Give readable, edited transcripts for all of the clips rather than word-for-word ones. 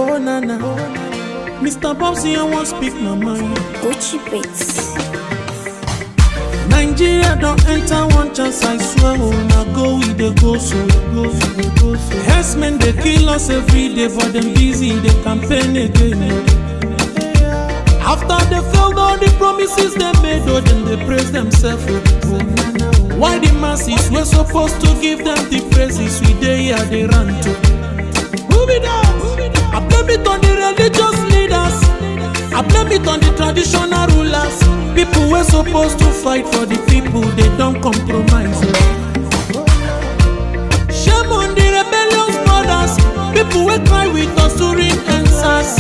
Oh nana, Mr. Bobsy, I won't speak my mind. Gucci Beats. Nigeria don't enter one chance, I swear. Oh, now go with the go so. Herdsmen they kill us every day, for them busy they campaign again. After they failed all the promises they made, oh, then they praise themselves. Why the masses were supposed to give them the praises we they here they run to? Move it down. I blame it on the religious leaders. I blame it on the traditional rulers. People were supposed to fight for the people, they don't compromise. Shame on the rebellious brothers. People will cry with us during answers.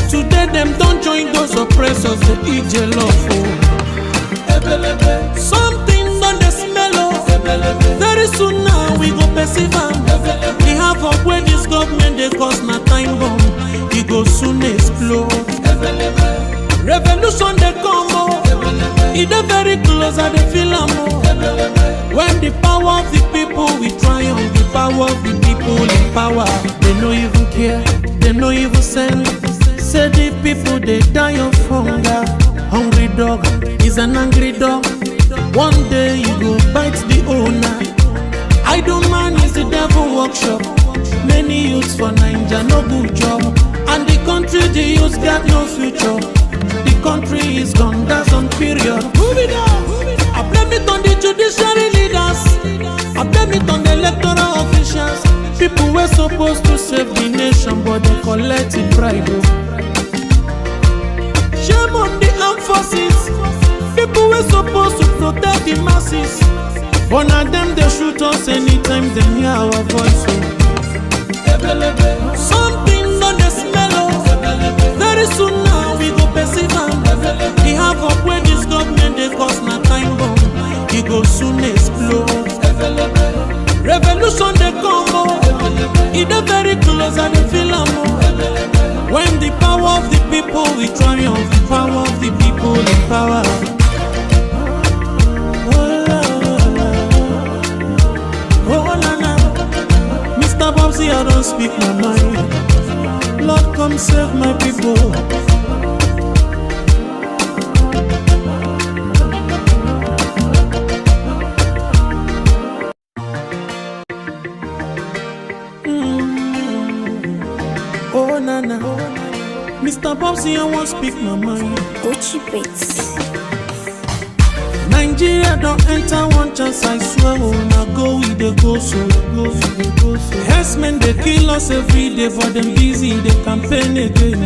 Today them don't join those oppressors, the Ejiofor. Something done the smell of. Very soon now we go perceive them. We have up where this government they cause na time bomb. We go soon explode. Revolution they come oh. It is very close and they feel more. When the power of the people we triumph, the power of the people in power. They no even care, they no even send. Say the people they die of hunger. Hungry dog is an angry dog. One day you go bite the owner. Idle man is the devil workshop. Many youths for Nigeria no good job. And the country the youths got no future. The country is gone, that's on period. Move it down. I blame it on the judiciary leaders. I blame it on the electoral officials. People were supposed to save the nation, but they collected bribe. Shame on the armed forces. People were supposed to protect the masses, but now them they shoot us anytime they hear our voice. Something done the smell of. Very soon now we go perceive them. We have up where this government they cause na time bomb. We go soon explode. Revolution they come oh. It is very close and they feel more. When the power of the people we triumph, the power of the people in power. Mr. Bobsy, I don't speak my mind. Lord, come save my people. Oh nana, Mr. Bobsy, I won't speak my mind. Gucci Beats. Nigeria don't enter one chance, I swear. Oh, now go with the go so. Herdsmen they kill us every day, for them busy they campaign again.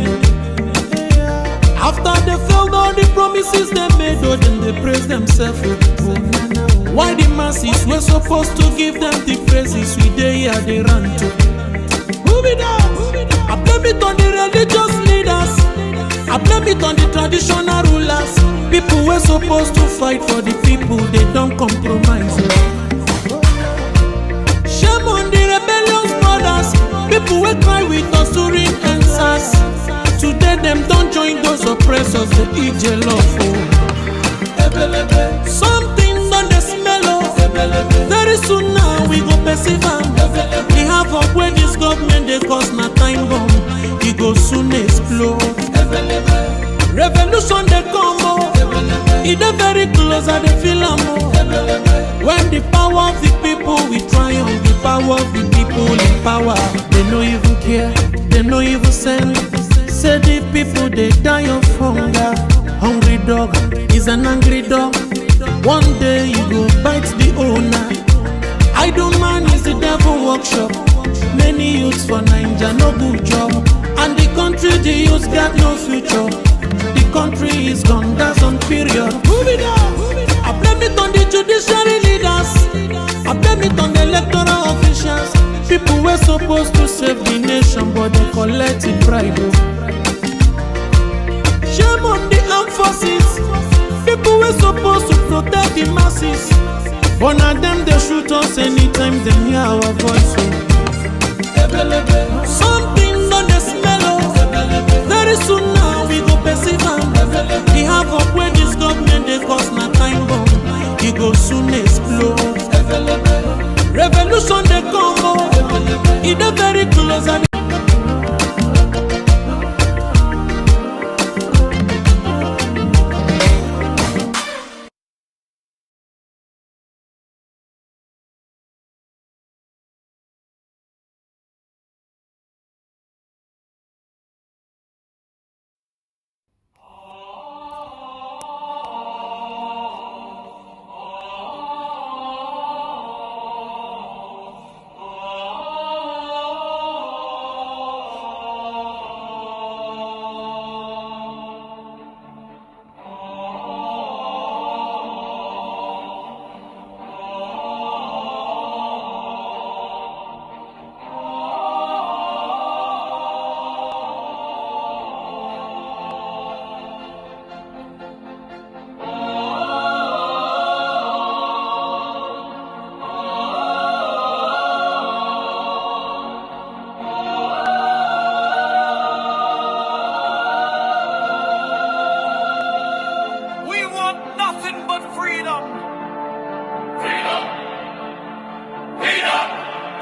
After they failed all the promises they made, oh, then they praise themselves. Why the masses were supposed to give them the praises we they here they run to? Move it down. I blame it on the religious leaders. I blame it on the traditional rulers. People were supposed to fight for the people, they don't compromise. Shame on the rebellious brothers. People will cry with us during answers. Today them don't join those oppressors, the Ejiofor. Something done the smell of. Very soon now we go perceive them. We have up where this government they cause na time bomb. We go soon explode. Revolution they come oh. It is very close and they feel more. When the power of the people we triumph, the power of the people in power. They no even care, they no even send. Say the people they die of hunger. Hungry dog is an angry dog. One day you go bite the owner. Idle man is the devil workshop. Many youths for Nigeria no good job. And the country the youths got no future. The country is gone, that's on period. Move it down. I blame it on the judiciary leaders. I blame it on the electoral officials. People were supposed to save the nation, but they collected bribe. Shame on the armed forces. People were supposed to protect the masses, but now them they shoot us anytime they hear our voice. Something done the smell of. Very soon now we go perceive them. We have up where this government they cause na time bomb. We go soon explode. Revolution they come oh. It is very close and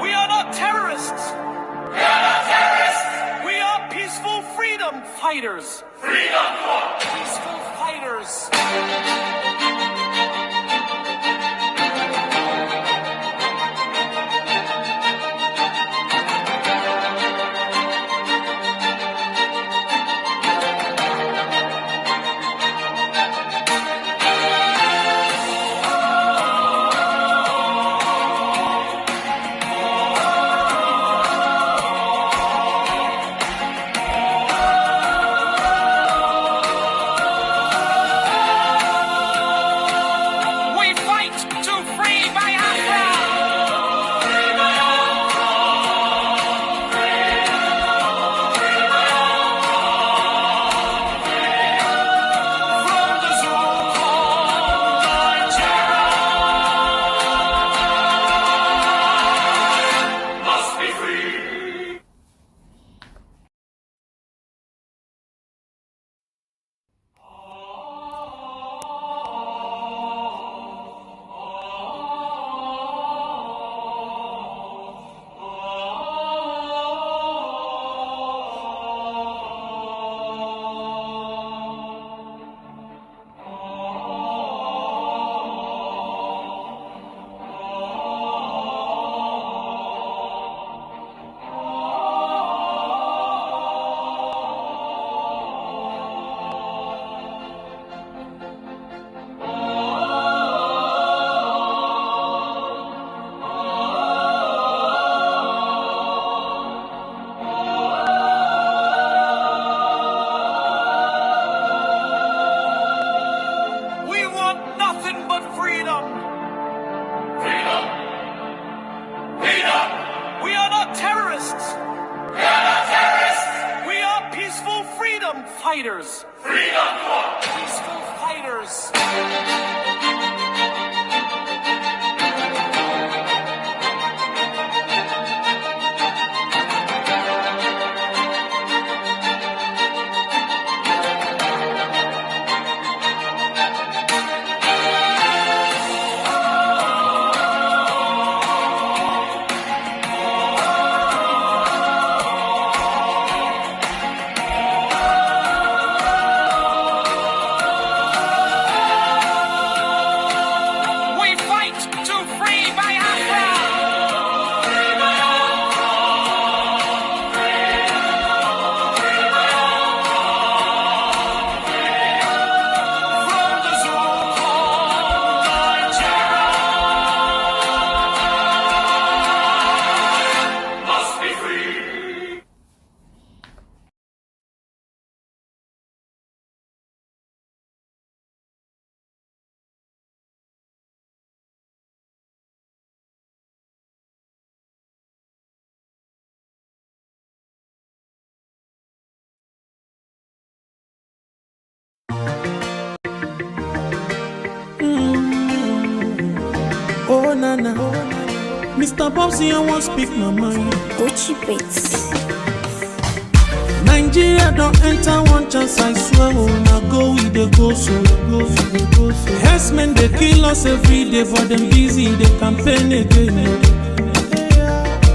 We are not terrorists. We are not terrorists. We are peaceful freedom fighters. Freedom for peaceful fighters. Fighters. Freedom for peaceful fighters. Oh nana, Mr. Bobsy, I want speak my mind. Gucci Beats. Nigeria don't enter one chance, I swear. Oh, now go with the go so. Herdsmen they kill us every day, but them busy they campaign again.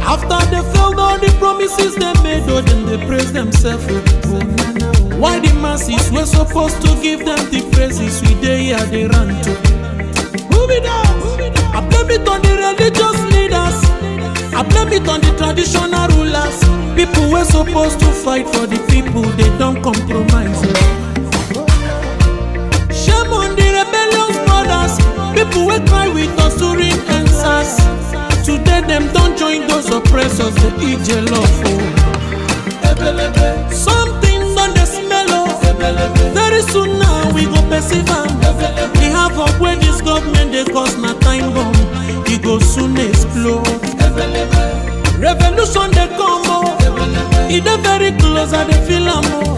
After they failed all the promises they made, oh then they praise themselves. Why the masses were supposed to give them the praises we they here they run to? Move it down. I blame it on the religious leaders. I blame it on the traditional rulers. People were supposed to fight for the people, they don't compromise. Shame on the rebellious brothers. People will cry with us during answers. Today them don't join those oppressors, they Ejiofor. Something on the smell of. Very soon now we go perceive them. We have up where this government they cause na time bomb. It go soon explode. Revolution they come oh. It is very close and they feel am oh.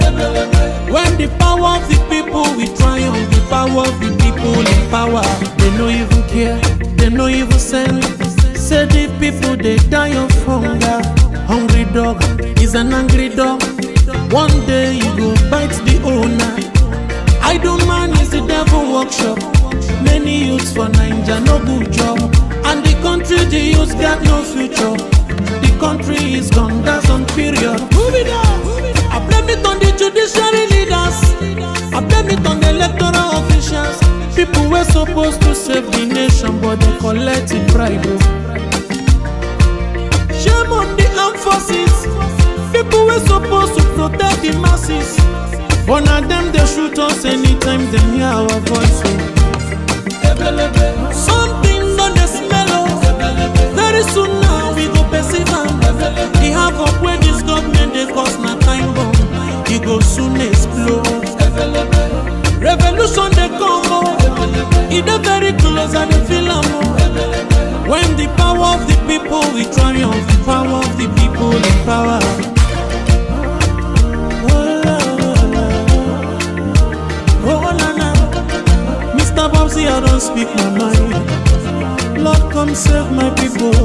When the power of the people we triumph, the power of the people in power. They no even care, they no even send. Say the people they die of hunger. Hungry dog is an angry dog. One day you go bite the owner. Idle man is the devil workshop. Many youths for Nigeria no good job. And the country the youths got no future. the masses, but now them they shoot us anytime they hear our voice. Something on the smell of. Very soon now we go perceive am. The havoc where this government they cause na time bomb. It go soon explode. Revolution they come on. It dey very close and they feel am. When the power of the people we triumph, the power of the people in power. Oh na na, Mr. Babsy, I don't speak my mind. Lord, come save my people.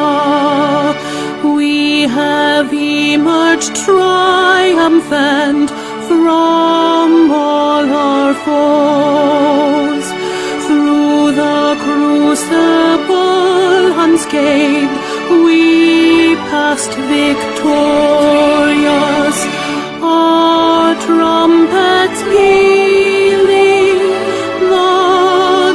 Ejiofor, we have emerged triumphant from all our foes. Through the crucible unscathed, we passed victorious. Our trumpets pealing the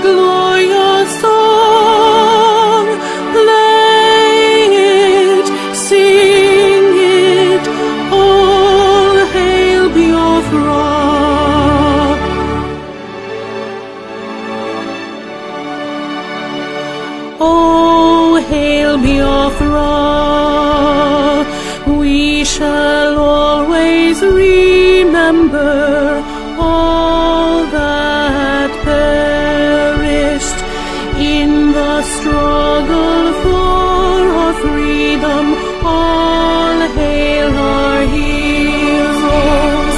glorious song. Play it, sing it, all hail Biafra. Oh, hail Biafra, we shall always remember all that perished in the struggle for our freedom. All hail our heroes,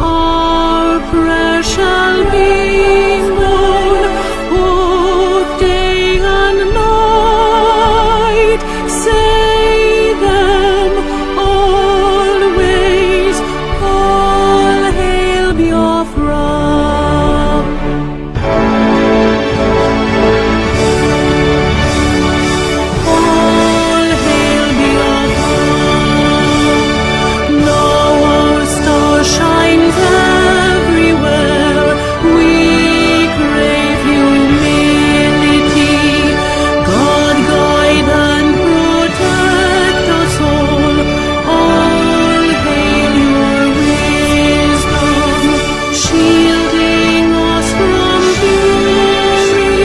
our prayer shall be known both day and night. Say them always, all hail Biafra. All hail Biafra. Now our star shines everywhere. We crave humility. God guide and protect us all. All hail your wisdom, shielding us from fury,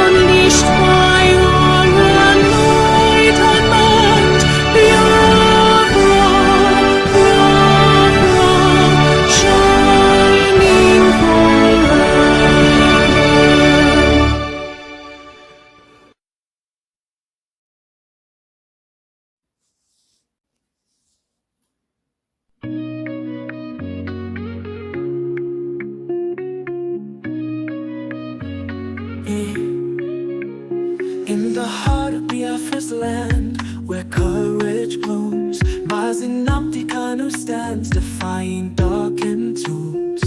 unleashed by your enlightenment. Biafra, Biafra, shining forever. In the heart of Biafra's land, where courage blooms, Mazinamdi Kanu stands, defying darkened tombs.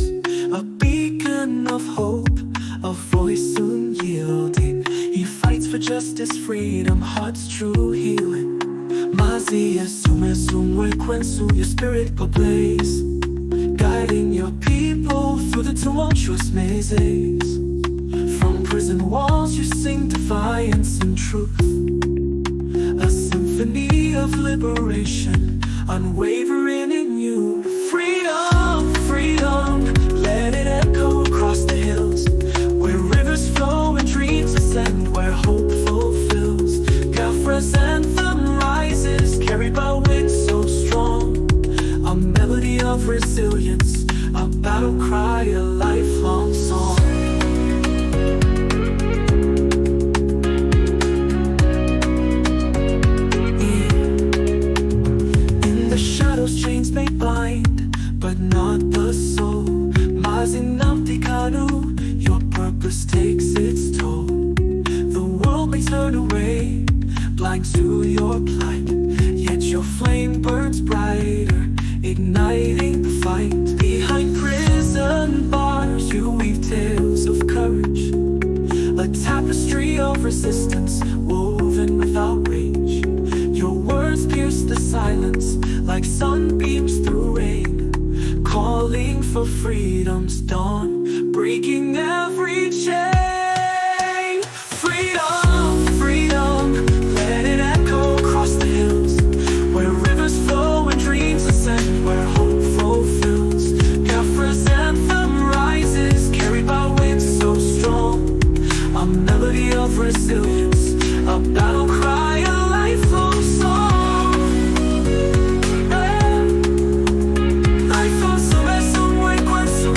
A beacon of hope, a voice soon yielding. He fights for justice, freedom, heart's true healing. Mazi esume sumwe kwensu, your spirit ablaze, guiding your people through the tumultuous mazes. From prison walls you sing defiance and truth, a symphony of liberation, unwavering in you. Freedom, freedom, let it echo across the hills, where rivers flow and dreams ascend, where hope fulfills. Biafra's anthem rises, carried by winds so strong, a melody of resilience, a battle cry, a lifelong song. In the shadows chains may bind, but not the soul. Mazinamti Kanu, your purpose takes its toll. The world may turn away, blind to your plight, yet your flame burns brighter, igniting the fight. Behind prison bars you weave tales of courage, a tapestry of resistance woven without rage. Your words pierce the silence like sunbeams through rain, calling for freedom's dawn, breaking every chain. Freedom, freedom, let it echo across the hills, where rivers flow and dreams ascend, where hope fulfills. Biafra's anthem rises, carried by winds so strong, a melody of resilience, a battle cry, a lifelong song. Life awesome as somewhere quensu,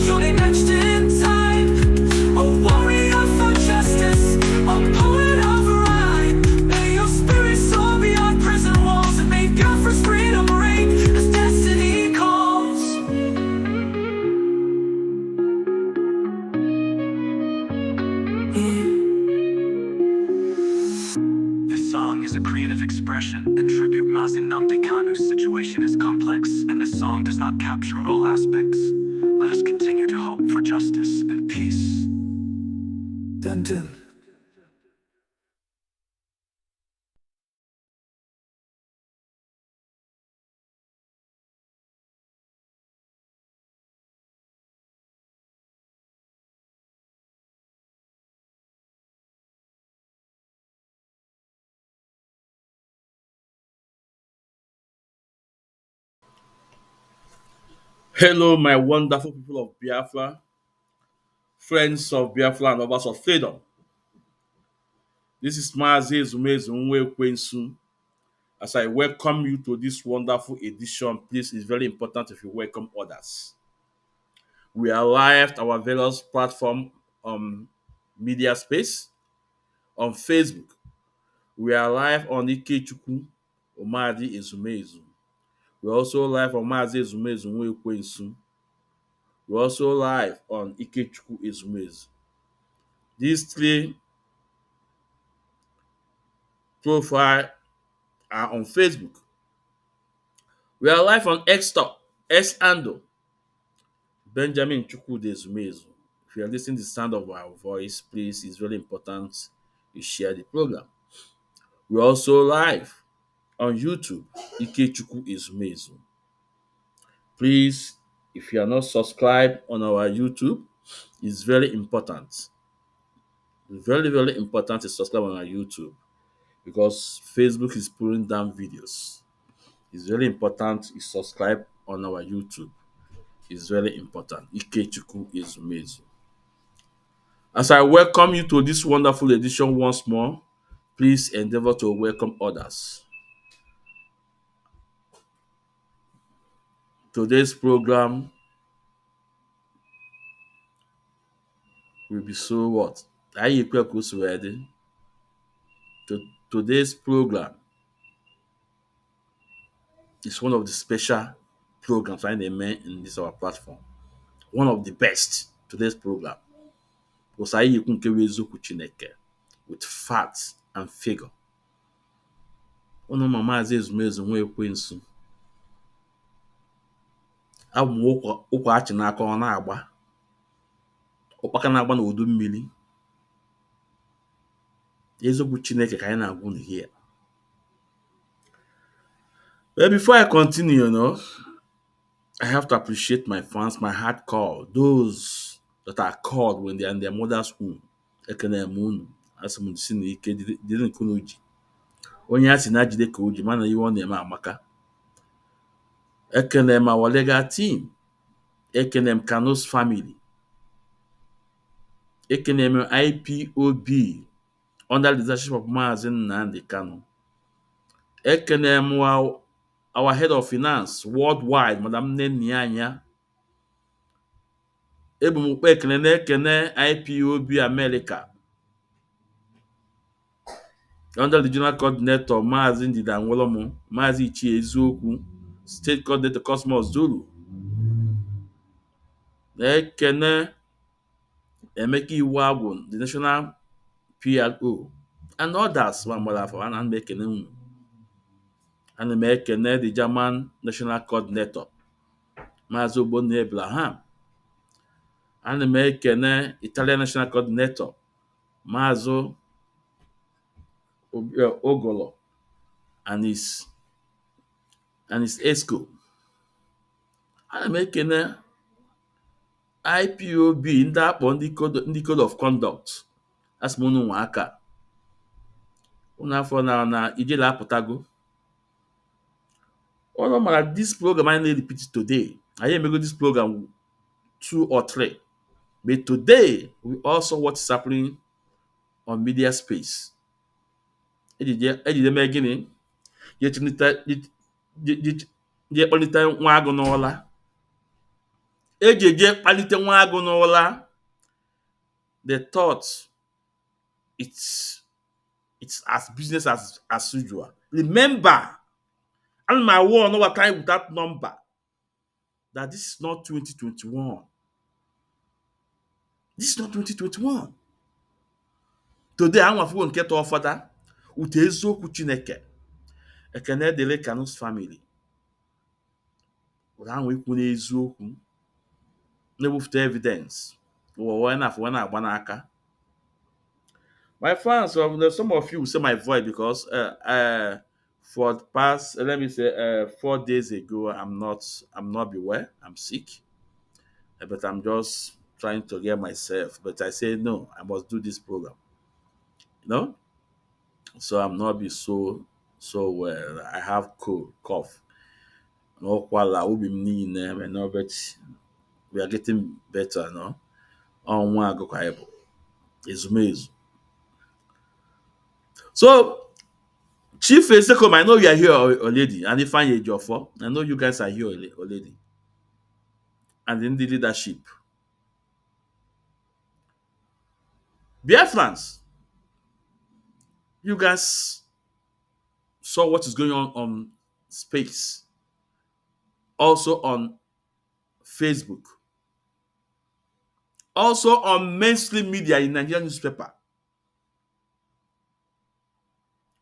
you're etched in time, a warrior for justice, a poet of rhyme. May your spirit soar beyond prison walls, and may Biafra's freedom reign as destiny calls. This song is a creative expression and tribute. Mazinamti Kanu's situation is complex, and this song does not capture all aspects. Let us continue to hope for justice and peace. Dun dun. Hello, my wonderful people of Biafra, friends of Biafra and lovers of freedom. This is Mazi Ezumezu Kwensu. As I welcome you to this wonderful edition, please, it's very important if you welcome others. We are live to our various platform media space on Facebook. We are live on Ikechukwu Omadi Ezumezu. We're also live on Mazi Ezumezu Kwensu. We're also live on Ikechukwu Ezumezu. These three profiles are on Facebook. We are live on X Ando, Benjamin Chukwude Ezumezu. If you are listening to the sound of our voice, please, it's very important you share the program. We're also live on YouTube, Ikechukwu Ezumezu. Please, if you are not subscribed on our YouTube, it's very important. Very, very important to subscribe on our YouTube because Facebook is pulling down videos. It's very important you subscribe on our YouTube. It's very important. Ikechukwu Ezumezu. As I welcome you to this wonderful edition once more, please endeavor to welcome others. Today's program will be so what? Today's program is one of the special programs I name in this our platform. One of the best today's program. Was with facts and figure. Ụnụ ma Maazị Ezumezu Ekwensu. Abụ m ụkwa achị n'aka ọ na-agba. Ụkpaka na-agba n'udu mmiri. eziokwu Chineke ka anyị na-agwa unu here. But before I continue, I have to appreciate my fans, my hardcore, those that are called when they are in their mother's womb. Ekene m unu, asị m si na ike dịrị nke unu ji. Onye a sị na jide ka o ji, mana ihe ọ na-eme amaka. Ekene m our legal team. Ekene m Kanos family. Ekene m IPOB under the leadership of Maazị Nnamdi Kanu. Ekene m our head of finance worldwide, Madam Nennianya. Ebu m ukpe ekene na-ekene IPOB America under the general coordinator Maazị Ndida Nwolomu, Maazị Ichie Eziokwu, state coordinator Cosmos Zulu. Na-ekene Emeka Iwuagwu, the national PRO, and others gbara afọ ana m ekene unu. Ana m ekene the German national coordinator Maazị Ogbonna Abraham. Ana m ekene Italian national coordinator Maazị Ogolo and his ESCO. Ana m ekene IPOB ndị akpọ ndị code of conduct. Asị m unu nwa aka. Unu afọ na ijele apụtago. Unu mara this program I na-repeat today. I emego this program 2 or 3. But today, we also what is happening on media space. Ejide mee gịnị? Je kpalite nwa agụ n'ụla. Ejeje kpalite nwa agụ n'ụla. The thought it's as business as usual. Remember, and my war no what time with that number. That this is not 2021. This is not 2021. Today, I'm going to get off of that. Ute eziokwu Chineke. Ekene dịrị Kanus family. Ụra ahụ ikwu n'eziokwu. Na-ewufute evidence. Ụwa na-agba n'aka. My fans, some of you say my voice because for the past, let me say, 4 days ago, I'm not beware. I'm sick. But I'm just trying to get myself. But I say, no, I must do this program. So I'm not be so well. I have cough. No kwala ubi mnine, no, but we are getting better, no? On one go kwaibo. Ezumezu. So Chief Ozekhome, I know you are here already, and Ifeanyi Ejiofor, I know you guys are here already. And in the leadership. Biafrans, you guys saw what is going on space, also on Facebook, also on mainstream media in Nigerian newspaper.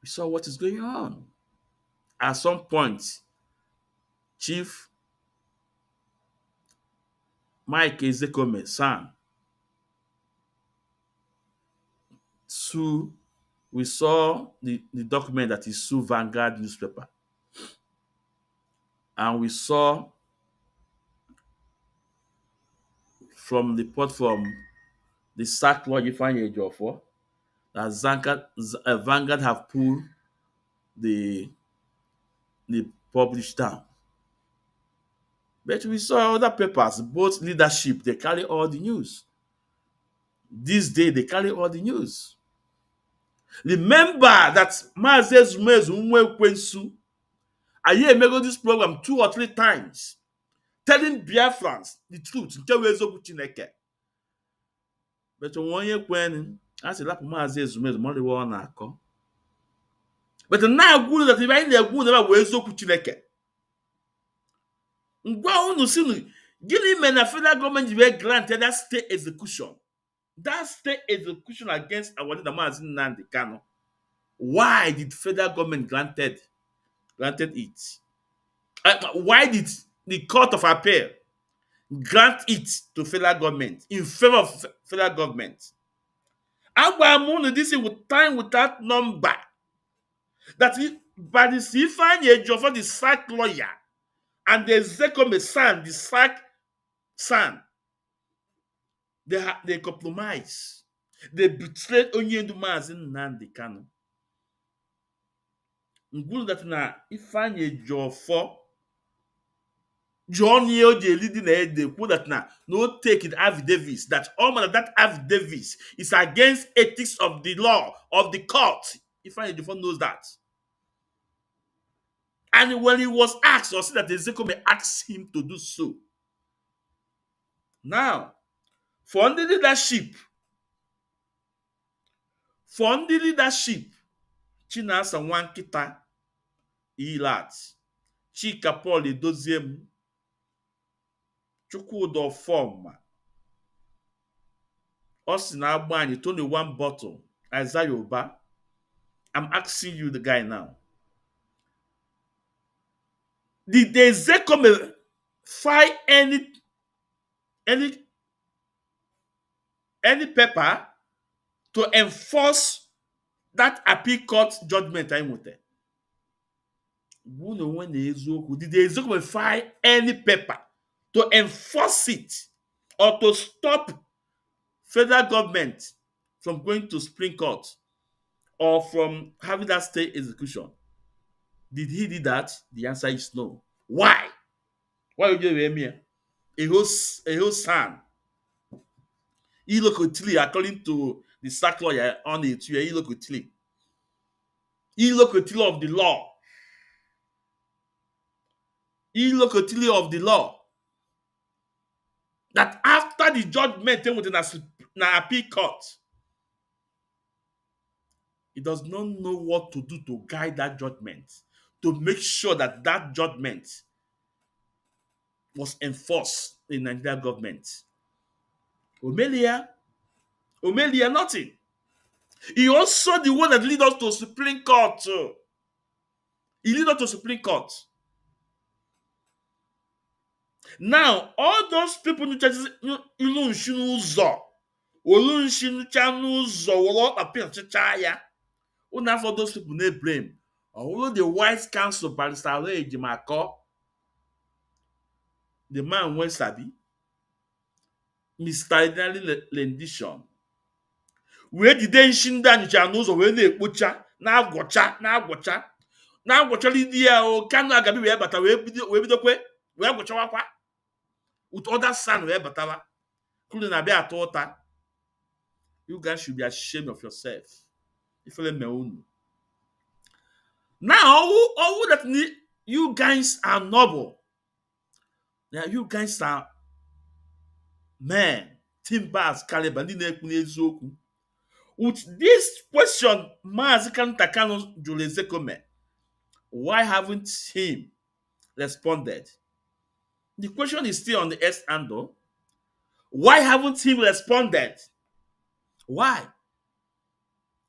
We saw what is going on. At some point, Chief Mike Ozekhome son, we saw the document that is Sue Vanguard newspaper. And we saw from the report from the SAC Lord Ifeanyi Ejiofor that Vanguard have pulled the published down. But we saw other papers, both leadership, they carry all the news. This day, they carry all the news. Remember that Maazị Ezumezu Nwekwensu, I hear me go this program 2 or 3 times, telling Biafrans the truth. But one year when I said, Maazị Ezumezu money war na akọ. But now good that if I good never we eziokwu Chineke. Ngwa unu sinu, gịnị mere na federal government were granted that state execution? That state execution against our leader Maazị Nnamdi Kanu. Why did federal government granted it? Why did the Court of Appeal grant it to federal government in favor of federal government? Agwa m unu this with time without number. That if, by the Ifeanyi Ejiofor, the sack lawyer, and the Ozekhome son, the sack son, they compromise. They betrayed Onyendu Mazi Nnamdi Kanu. Ngulu that na Ifeanyi Ejiofor John Yeo the leading head they put that now no take it affidavits that all manner that affidavits is against ethics of the law of the court. Ifeanyi Ejiofor knows that. And when he was asked, or said that Ezekiel asked him to do so. Now, for the leadership, Chinasa Nwankita Ilat, Chika Paul Edoziem, Chukwudo Form, Austin Abani, Tony One Bottle, Isaiah Oba. I'm asking you, the guy now. Did the Ezekiel file any paper to enforce that appeal court judgment? Did the Ezekiel file any paper to enforce it or to stop federal government from going to Supreme Court or from having that state execution? Did he do that? The answer is no. Why? Why would you hear me? A whole son. Illocutely, according to the sack lawyer on it, illocutly. Illocutly of the law. Illocutly of the law. That after the judgment went in an appeal court, he does not know what to do to guide that judgment, to make sure that that judgment was enforced in Nigeria government. Omelia, nothing. He also the one that lead us to Supreme Court. He lead us to Supreme Court. Now, all those people who churches, for those people they blame. Although the wise counsel Barrister Ejiofor, the man when sabi, misguidedly rendition. Where did they shinda ncha n'ụzọ wee na-ekpocha na-agwọcha ndị ya o Kanu agabi wee bata wee bidokwe wee gwọchawakwa with other son wee batawa kulu na bịa atọ ụta. You guys should be ashamed of yourself. Ifele me unu. Now all that you guys are noble. Yeah, you guys are men, timbers, caliber, ndị na-ekwu n'eziokwu. With this question, Mazi Kanu jụrụ Ozekhome, why haven't he responded? The question is still on the S handle. Why haven't he responded? Why?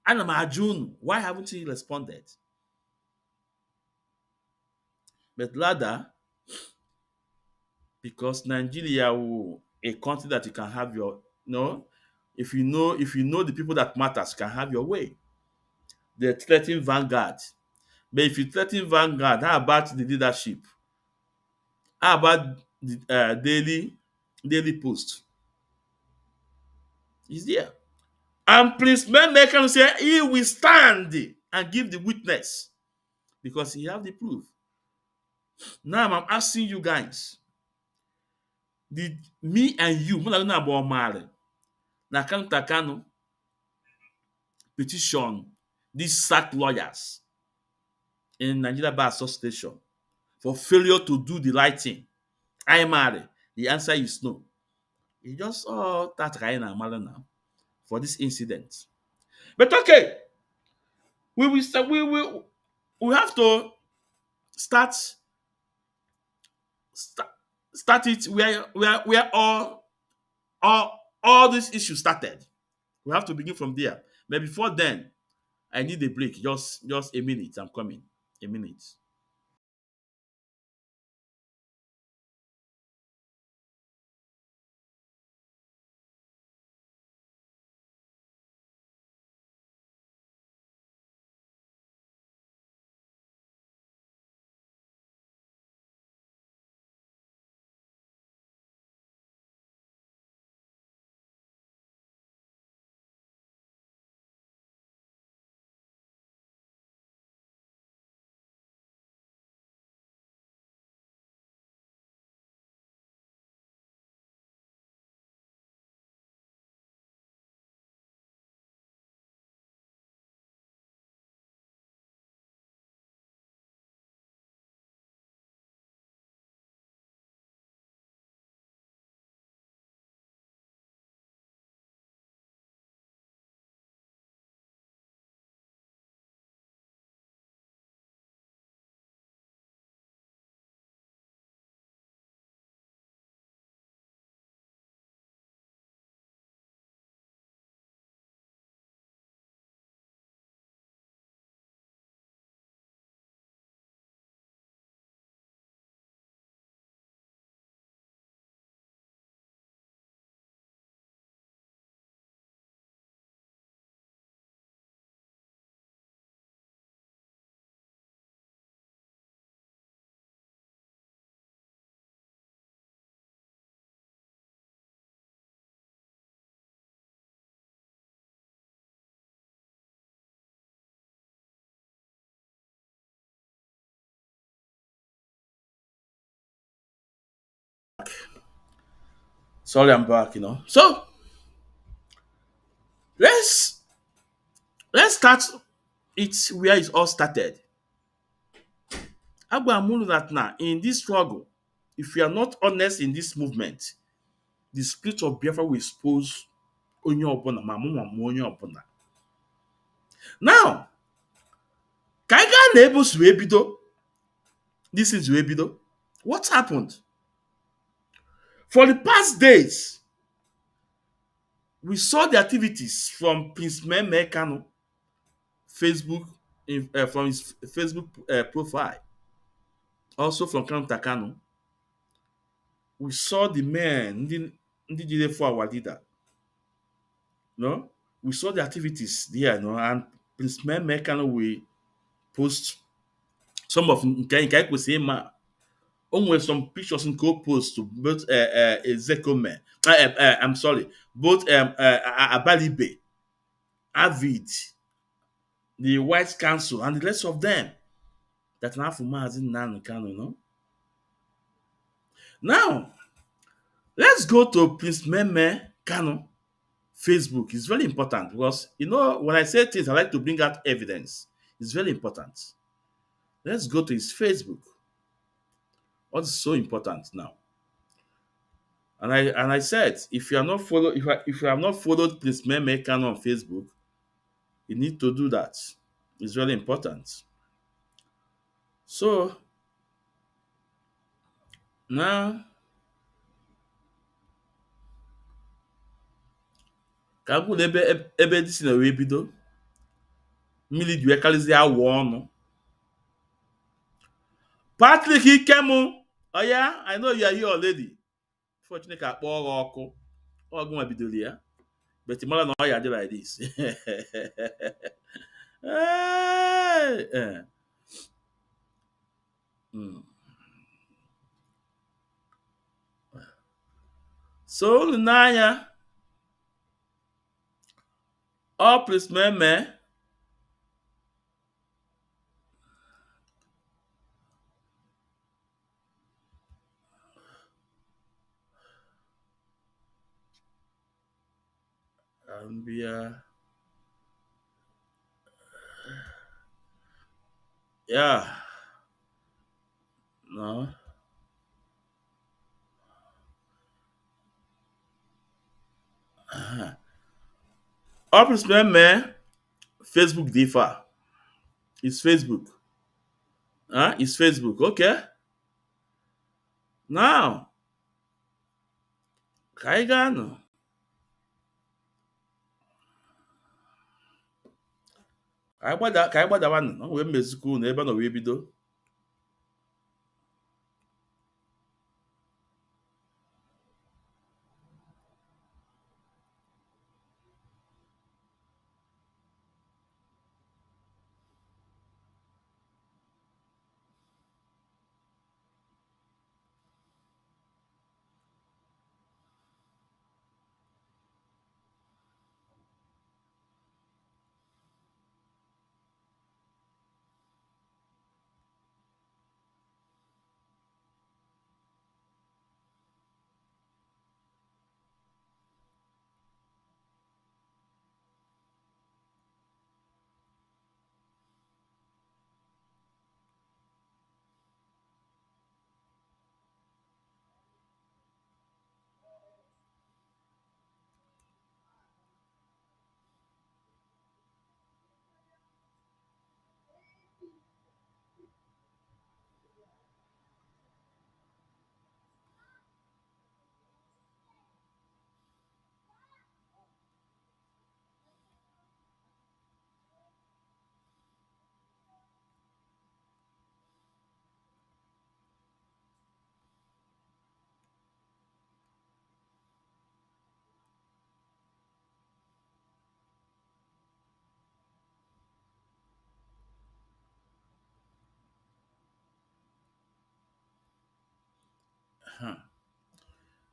Ana m ajụ unu, why haven't he responded? But rather, because Nigeria a country that you can have your, if you know the people that matters, you can have your way. They threaten Vanguard. But if you threaten Vanguard, how about the leadership? How about the daily post? He's there. And Prince Menmekan say he will stand and give the witness because he have the proof. Now I'm asking you guys, did me and you, na Kanu petition these sack lawyers in Nigeria Bar Association for failure to do the right thing? The answer is no. He just that now for this incident. But okay, we have to start it where all these issues started. We have to begin from there. But before then, I need a break. Just a minute. I'm coming. A minute. Sorry, I'm back. So let's let's start it where it all started. Agba that now in this struggle, if we are not honest in this movement, the spirit of Biafra will expose onye ọbụla ma mụnwa ma onye ọbụla. Now, ka anyị gaa na ebe o si wee bido, this is wee bido. What happened? For the past days, we saw the activities from Prince Meme Kanu Facebook, from his Facebook profile, also from Kanu Takano. We saw the men, ndị jide for our leader. No, we saw the activities there, no, and Prince Meme Kanu will post some of nke anyị kwesịrị ịma. O nwere some pictures nke o post to both Ozekhome, I'm sorry, both Abalibe, Avid, the White Council, and the rest of them that na afọ Maazị Nnamdi Kanu, no? Now, let's go to Prince Meme Kanu Facebook. It's very important because when I say things, I like to bring out evidence. It's very important. Let's go to his Facebook. What is so important now? And I said, if you have not followed Prince Meme Kanu on Facebook, you need to do that. It's very important. So now, ka agwụ na ebe dị si na wee bido, mmiri ji wee karịzie awụ ọnụ. Patrick Ikemu, oh yeah, I know you are here already. Fortunately, akpọọ gị ọkụ. Ọgụ nwa bidoro ya. But mara na ọ ya dị like this. Hey, So unu n'anya, ọ Prince Meme Ambia. Yeah. No. Ọ Prince Meme Facebook differ. It's Facebook. It's Facebook. Okay. Now, ka anyị gaa nụ. Ka anyị gbadawa nụ, na wee mmezikwa unu ebe nọ wee bido.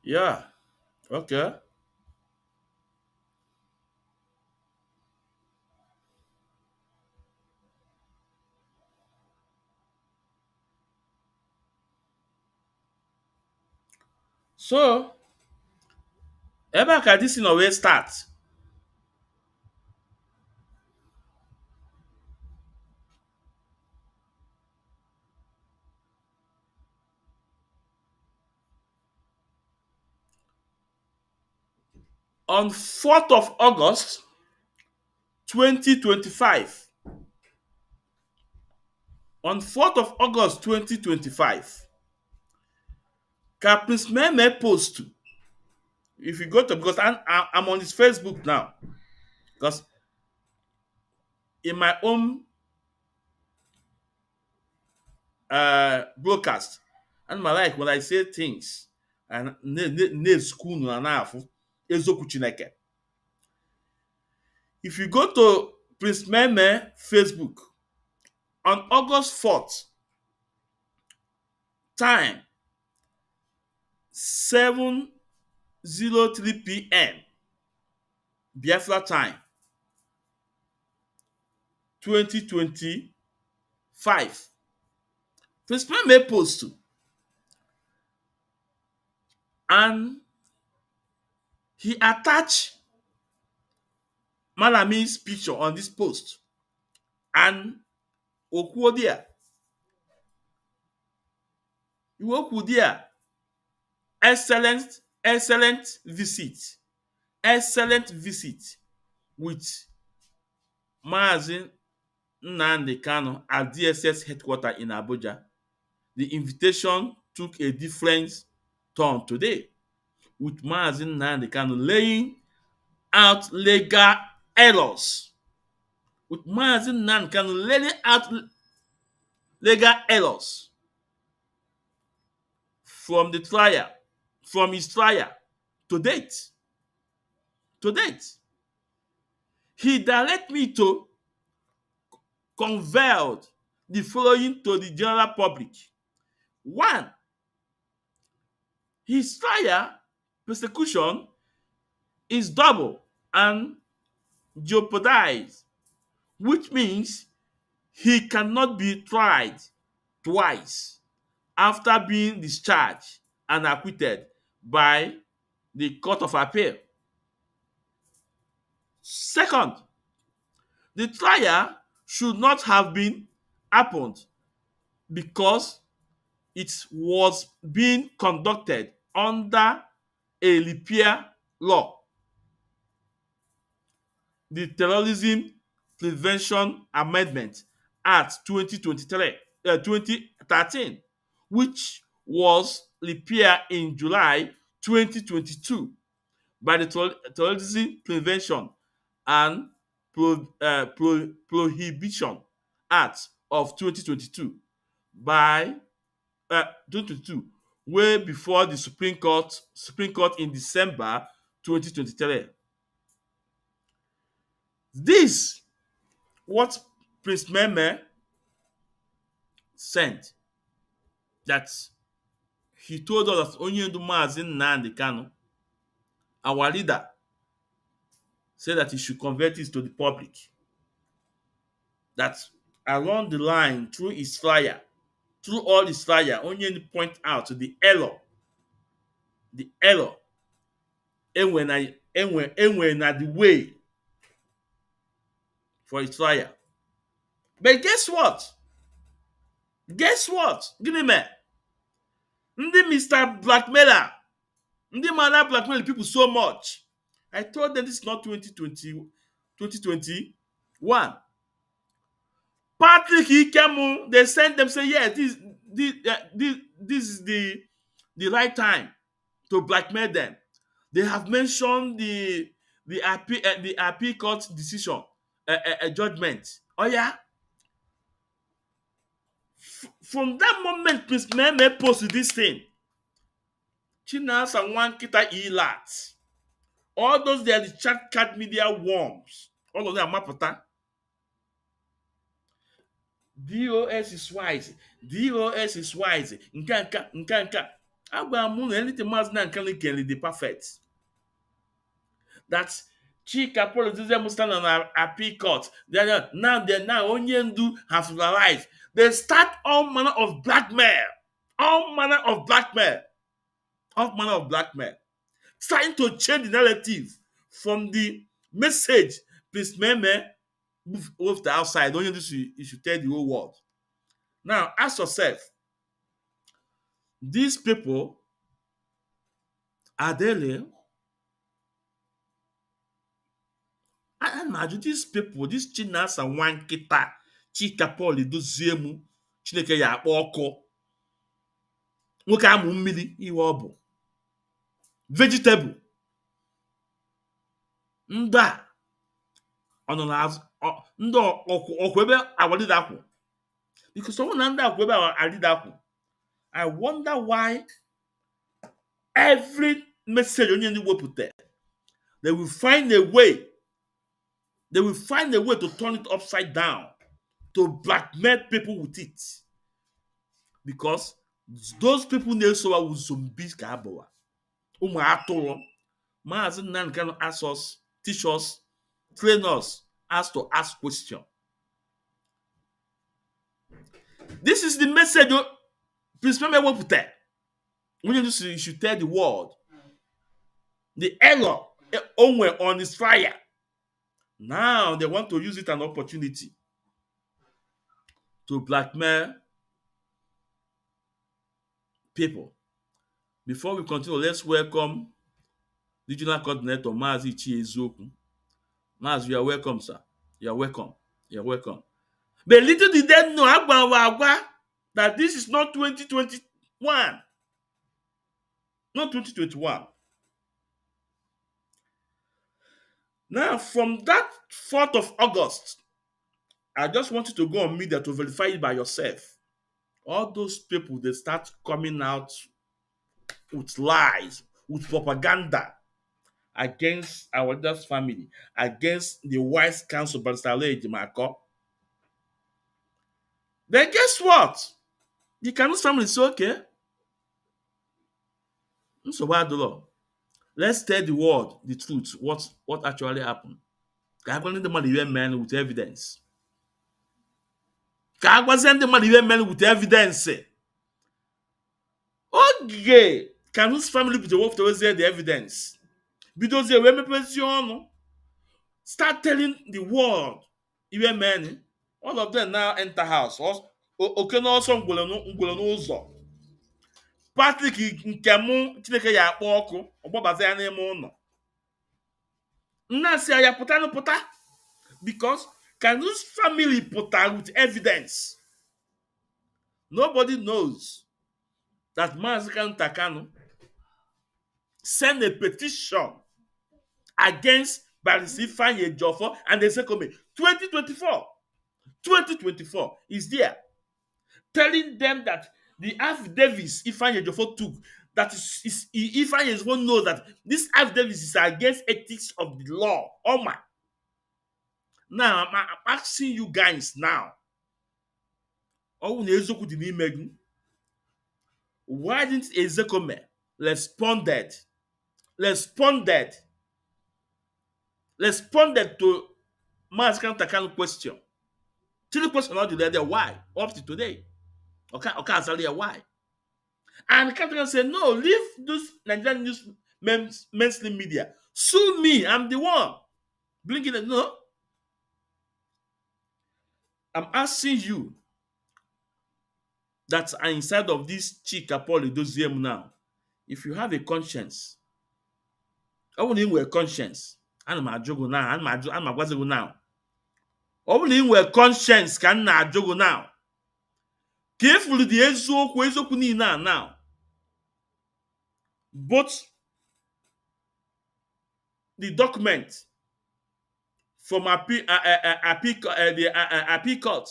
Yeah. Okay. So ebe a ka dis thing wee start. On 4th of August 2025, on 4th of August 2025, ka Prince Meme post, if you go to, because I'm on his Facebook now, because in my own broadcast, and my like when I say things and ne school na afụ eziokwu Chineke. If you go to Prince Meme Facebook on August 4th, time 7:03 p.m. Biafra time 2025. Prince Meme post, and he attached Malami's picture on this post, and okwuo there. Iwoku there. Excellent visit. Excellent visit with Maazị Nnamdi Kanu at DSS headquarters in Abuja. The invitation took a different turn today, with Maazị Nnamdi Kanu laying out legal errors. With Maazị Nnamdi Kanu laying out legal errors from the trial, from his trial to date. To date, he direct me to convey the following to the general public. One, his trial persecution is double and jeopardized, which means he cannot be tried twice after being discharged and acquitted by the Court of Appeal. Second, the trial should not have been happened because it was being conducted under a repair law, the Terrorism Prevention Amendment Act 2013, which was repaired in July 2022 by the Terrorism Prevention and Prohibition Act of 2022 by 2022, way before the Supreme Court in December 2023. This what Prince Meme sent, that he told us that Onyendu Maazị Nnamdi Kanu, our leader, said that he should convert it to the public. That along the line, through his flyer, through all his flyer, Onyendu point out the error enwe na the way for his trial. But guess what? Gịnị mere? Ndị Mr. Blackmailer, ndị mana blackmail people so much. I told them this is not 2021. Patrick Ikemu, they sent them say, yeah, this is the right time to blackmail them. They have mentioned the appeal court decision, judgment. Oh yeah. From that moment, Prince Meme posted this thing. Chinas and one kita ilat. All those they are the chat cat media worms. All of them are mapota. DOS is wise. Nka. Agbamu anything mas na nka can the perfect. That's Chika politician must stand on a appeal court. Now Onyendu have realized. They start all manner of blackmail. all manner of black men, trying to change the narrative from the message, please, meme, move the outside. Don't you should tell the whole world. Now, ask yourself, these people, are they real? I imagine these people, these chinas and one kita, chika Paul edoziemu, Chineke ya akpọ ọkụ, nwoke amụ mmiri iwe ọ bụ, vegetable, ndị a ọ nọ n'azụ ndị ọkwụ ebe agwalidakwu, because ọ bụrụ na ndị akwụ ebe agwalidakwu, I wonder why every message onye ndị wepụta, they will find a way to turn it upside down, to blackmail people with it, because those people na-eso with zombies ka abụwa ụmụ atụrụ. Maazị Nnamdi Kanu ask us, teach us, train us as to ask question. This is the message Prince Meme wepụta. When you should tell the world the error on his fire. Now they want to use it an opportunity to blackmail people. Before we continue, let's welcome Regional Coordinator Maazị Ejiofor. Maazị, you are welcome, sir. You are welcome. You are welcome. But little did they know that this is not 2021. Not 2021. Now, from that 4th of August, I just want you to go on media to verify it by yourself. All those people, they start coming out with lies, with propaganda against our leader's family, against the wise counsel, Barrister Ejiofor. Then guess what? The Kanu's family is okay. So what the law? Let's tell the world the truth. What actually happened? Can I send the money men with evidence? Can I send the money men with evidence? Okay. Kanu's family with the wolf to say the evidence. Because they were start telling the world, even men, all of them now enter house. Okay, no, also n'ụzọ. Patrick nke mụ Chineke ya akpọ ọkụ, ọgbọbaza ya n'ime ụlọ. Nna si ya pụta, because Kanu's family put out with evidence. Nobody knows that Maazị Kanu sent a petition against Barrister Ifeanyi Ejiofor and Ozekhome. 2024 is there, telling them that the affidavits Ifeanyi Ejiofor took, that is Ifeanyi Ejiofor knows that this affidavit is against ethics of the law. Oh my! Now I'm asking you guys now. Why didn't Ozekhome responded to Maazị Kanu question? To the question not there, why? Up to today. Okay, why? And Kanu said, no, leave those Nigerian news mainstream media. Sue me, I'm the one. Blinking it. No. I'm asking you that are inside of this Chika Paul Edoziemu now. If you have a conscience, I want him with a conscience. I'm a jogo now. I'm a wazago now. Only with conscience can na jogo now. Carefully the ezoku ni now. Both the document from appeal court,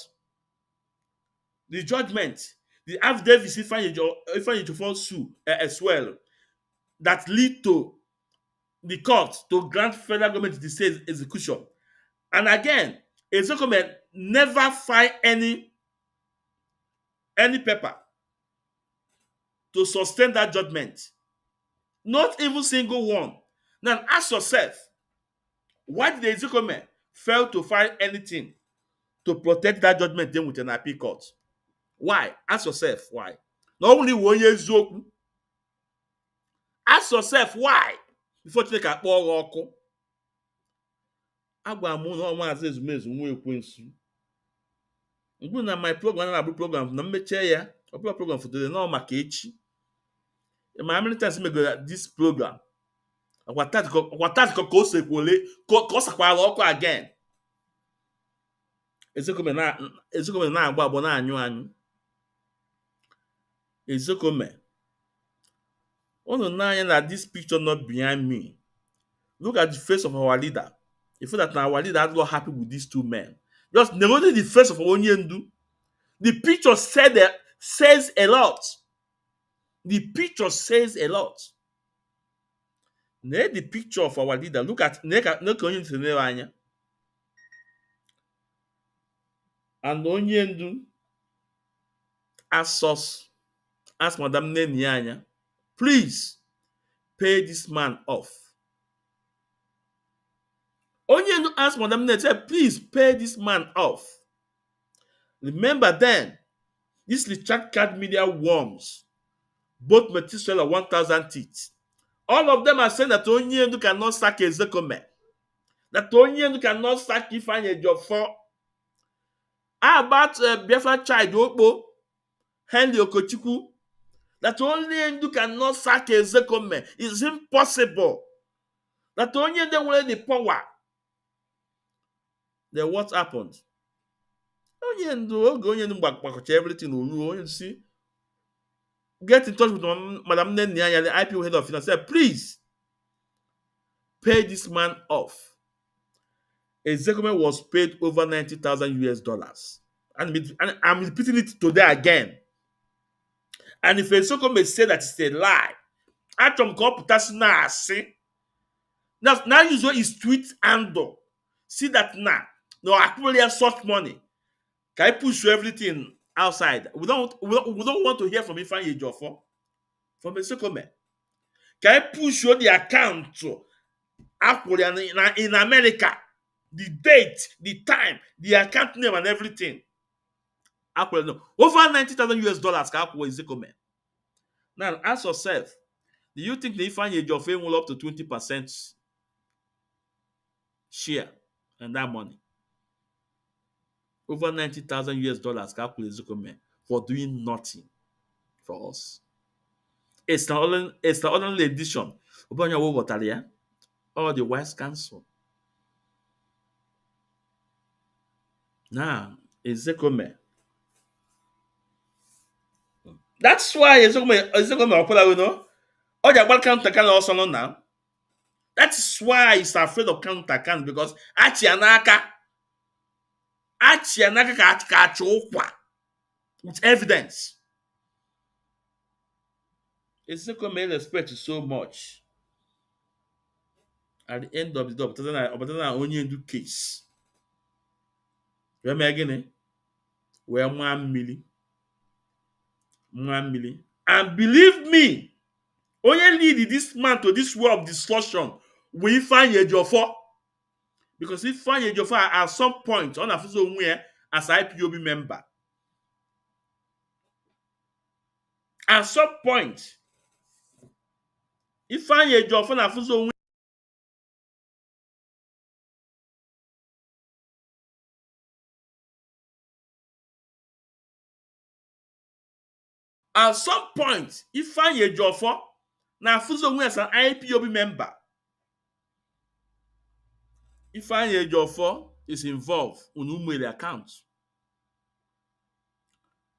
the judgment, the affidavit Ifeanyi Ejiofor sue as well, that lead to the court to grant federal government the state execution. And again, Ozekhome never filed any paper to sustain that judgment. Not even single one. Now ask yourself, why did Ozekhome fail to file anything to protect that judgment then with an appeal court? Why? Ask yourself why. Not only one year Zoku, Ask yourself why before Chineke akpọọ gị ọkụ. Agwa m na Maazị Ezumezu nwa ekwensu. Mgbe na my program na-abụ program na mmechie ya, ọ bụla program fotere na maka echi. Ma many times megoro this program. Ọkwa tat ka o sekwole ka ọ sakwala ọkụ again. Ezekhome na-agba agbọ na-anyụ anyụ. Ezekhome, unu n'anya na this picture not behind me. Look at the face of our leader. You feel that our leader is not happy with these two men. Just notice the face of Onyendu. The picture says a lot. The picture says a lot. Now the picture of our leader. Look at Onyendu. And Onyendu asked Madam Nenyanya, please pay this man off. Onyendu asked Madam Nenyanya, said, please pay this man off. Remember then, these Richard Card media worms, both Methuselah 1,000 teeth. All of them are saying that Onyendu cannot sack Ezekhome. That Onyendu cannot sack Ifeanyi Ejiofor. How about Biafra child Okpo, Henry Okochukwu? That Onyendu cannot sack Ozekhome. It's impossible. That Onyendu wanted the power. Then what happened? Onyendu back everything. Onyendu see. Get in touch with Madam Nenyanya, the IPO head of finance. Said, please pay this man off. Ozekhome was paid over $90,000. And I'm repeating it today again. And if Ozekhome say that it's a lie, Atom Now usually his tweet handle. See that now. No, actually have such money. Can I push everything outside? We don't want to hear from Ifeanyi Ejiofor, from Ozekhome. Can I push you the account actually in America? The date, the time, the account name, and everything. Actually, no. Over $90,000 can actually Ozekhome. Now ask yourself, do you think the Ifeanyi Ejiofor will up to 20% share and that money? Over $90,000 calculate Ozekhome for doing nothing for us. Extraordinary edition. All the wise council. Now, Ozekhome. That's why Ozekhome, you know, all the about counter can also know now. That's why he's afraid of counter can, because Achianaka with evidence. Ozekhome respect so much. At the end of the day, Onyendu case. Remember again, we're 1 million. 1 million. And believe me, only lead this man to this world of destruction will Ifeanyi Ejiofor. Because Ifeanyi Ejiofor at some point on a physical way as IPOB member. At some point, Ifeanyi Ejiofor na physical way. At some point, Ifeanyi Ejiofor na physical way as an IPOB member. Ifeanyi Ejiofor is involved in Umwele account.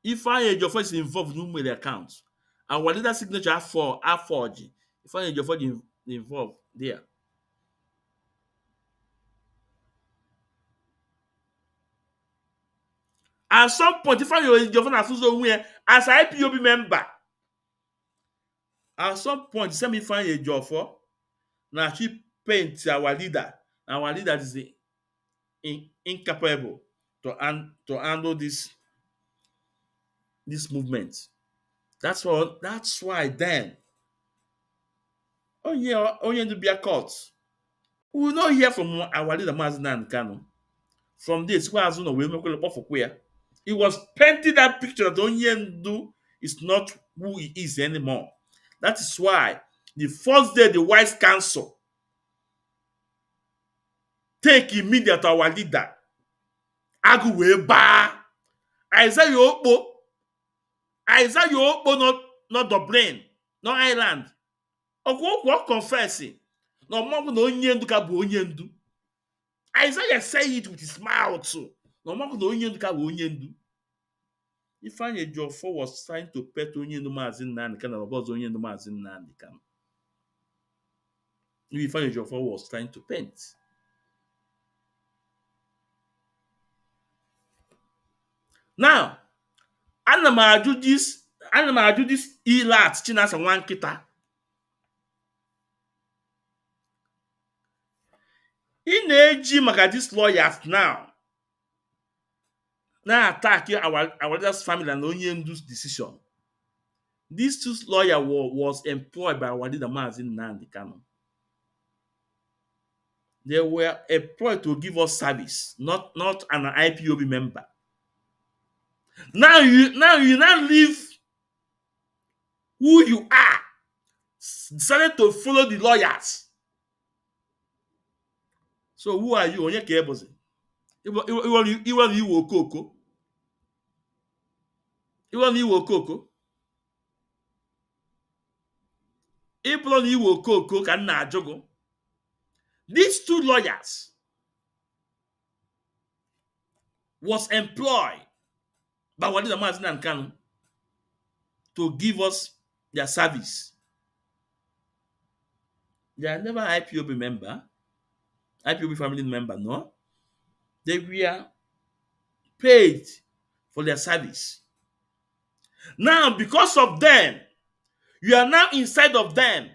Ifeanyi Ejiofor is involved in Umwele account. And what leader signature forged. Ifeanyi Ejiofor is involved there. At some point, Ifeanyi Ejiofor na physical way as an IPOB member. At some point, same Ifeanyi Ejiofor na actually paint our leader. Our leader is incapable to handle this movement. That's why then to be a court. We will not hear from our leader Mazinan Kano. From this, it was painting that picture that Onyendu is not who he is anymore. That is why The first day the White Council take immediate our leader, agụ wee baa. Isaiah Okpo not Dublin, not Ireland. Okwo confessing. No more na onye ndu ka bụ onye ndu. Isaiah say it with his mouth. No more na onye ndu ka bụ onye ndu. Ifeanyi Ejiofor was trying to pet onye ndu Maazị Nnamdi Kanu ọbọzọ onye ndu Maazị Nnamdi Kanu. Ifeanyi Ejiofor was trying to paint. Now, ana m ajụ this ilat Chinasa Nwankita. Ị na-eji maka these lawyers now na-attack our leader's family and onye ndu's decision. These two lawyers was employed by our leader Maazị Nnamdi Kanu. They were employed to give us service, not an IPOB member. Now you leave who you are, decided to follow the lawyers. So who are you? Onye ka ebozi? Iwan iwu okoko. Iwan iwu okoko. Iplon iwu okoko ka nna ajogo. These two lawyers was employed by Wadida Maazị Nnamdi Kanu to give us their service. They are never IPOB member, IPOB family member, no. They were paid for their service. Now, because of them, you are now inside of them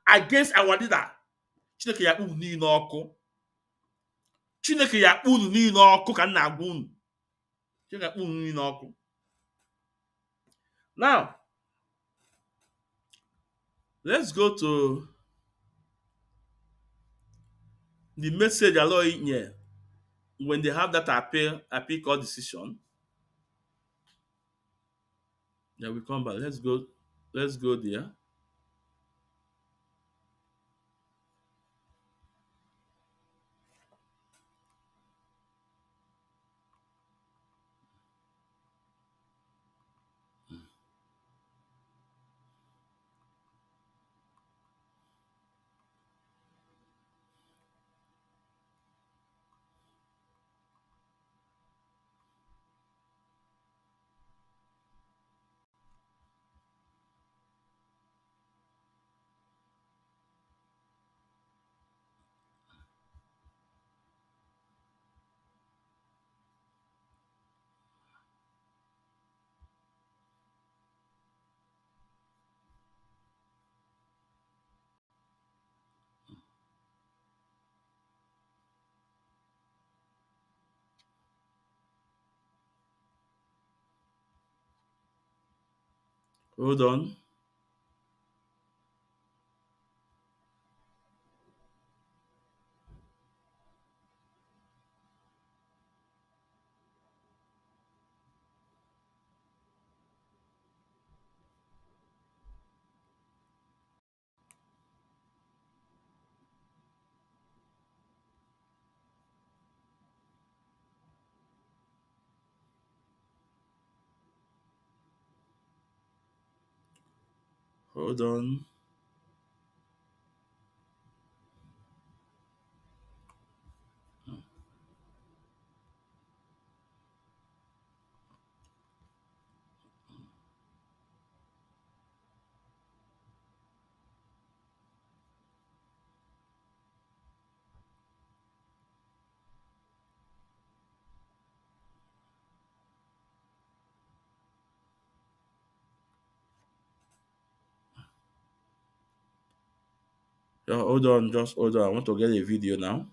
against our leader. Chineke ya unu niile ọkụ. Chineke ya unu niile ọkụ ka nna agwa unu. Chineke ya unu niile ọkụ. Now, let's go to the message Allah in when they have that appeal court decision. Yeah, we come back. Let's go there. Hold on. Hold on. Yeah, hold on, just hold on. I want to get a video now.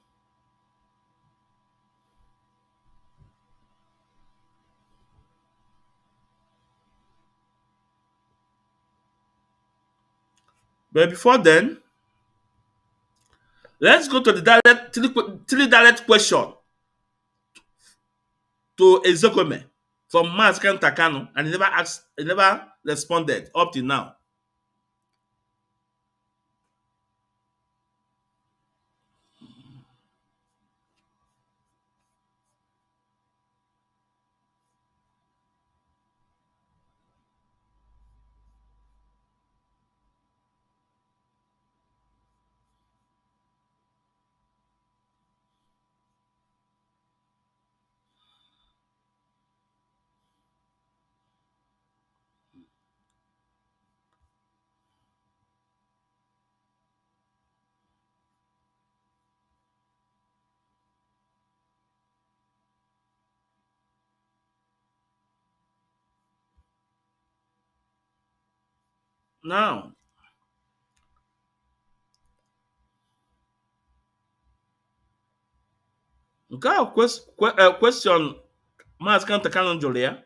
But before then, let's go to the direct question to Ozekhome from Maazị Kanu, and he never responded up till now. Now, nke a question Maazị Kanta Kanu jụrụ ya.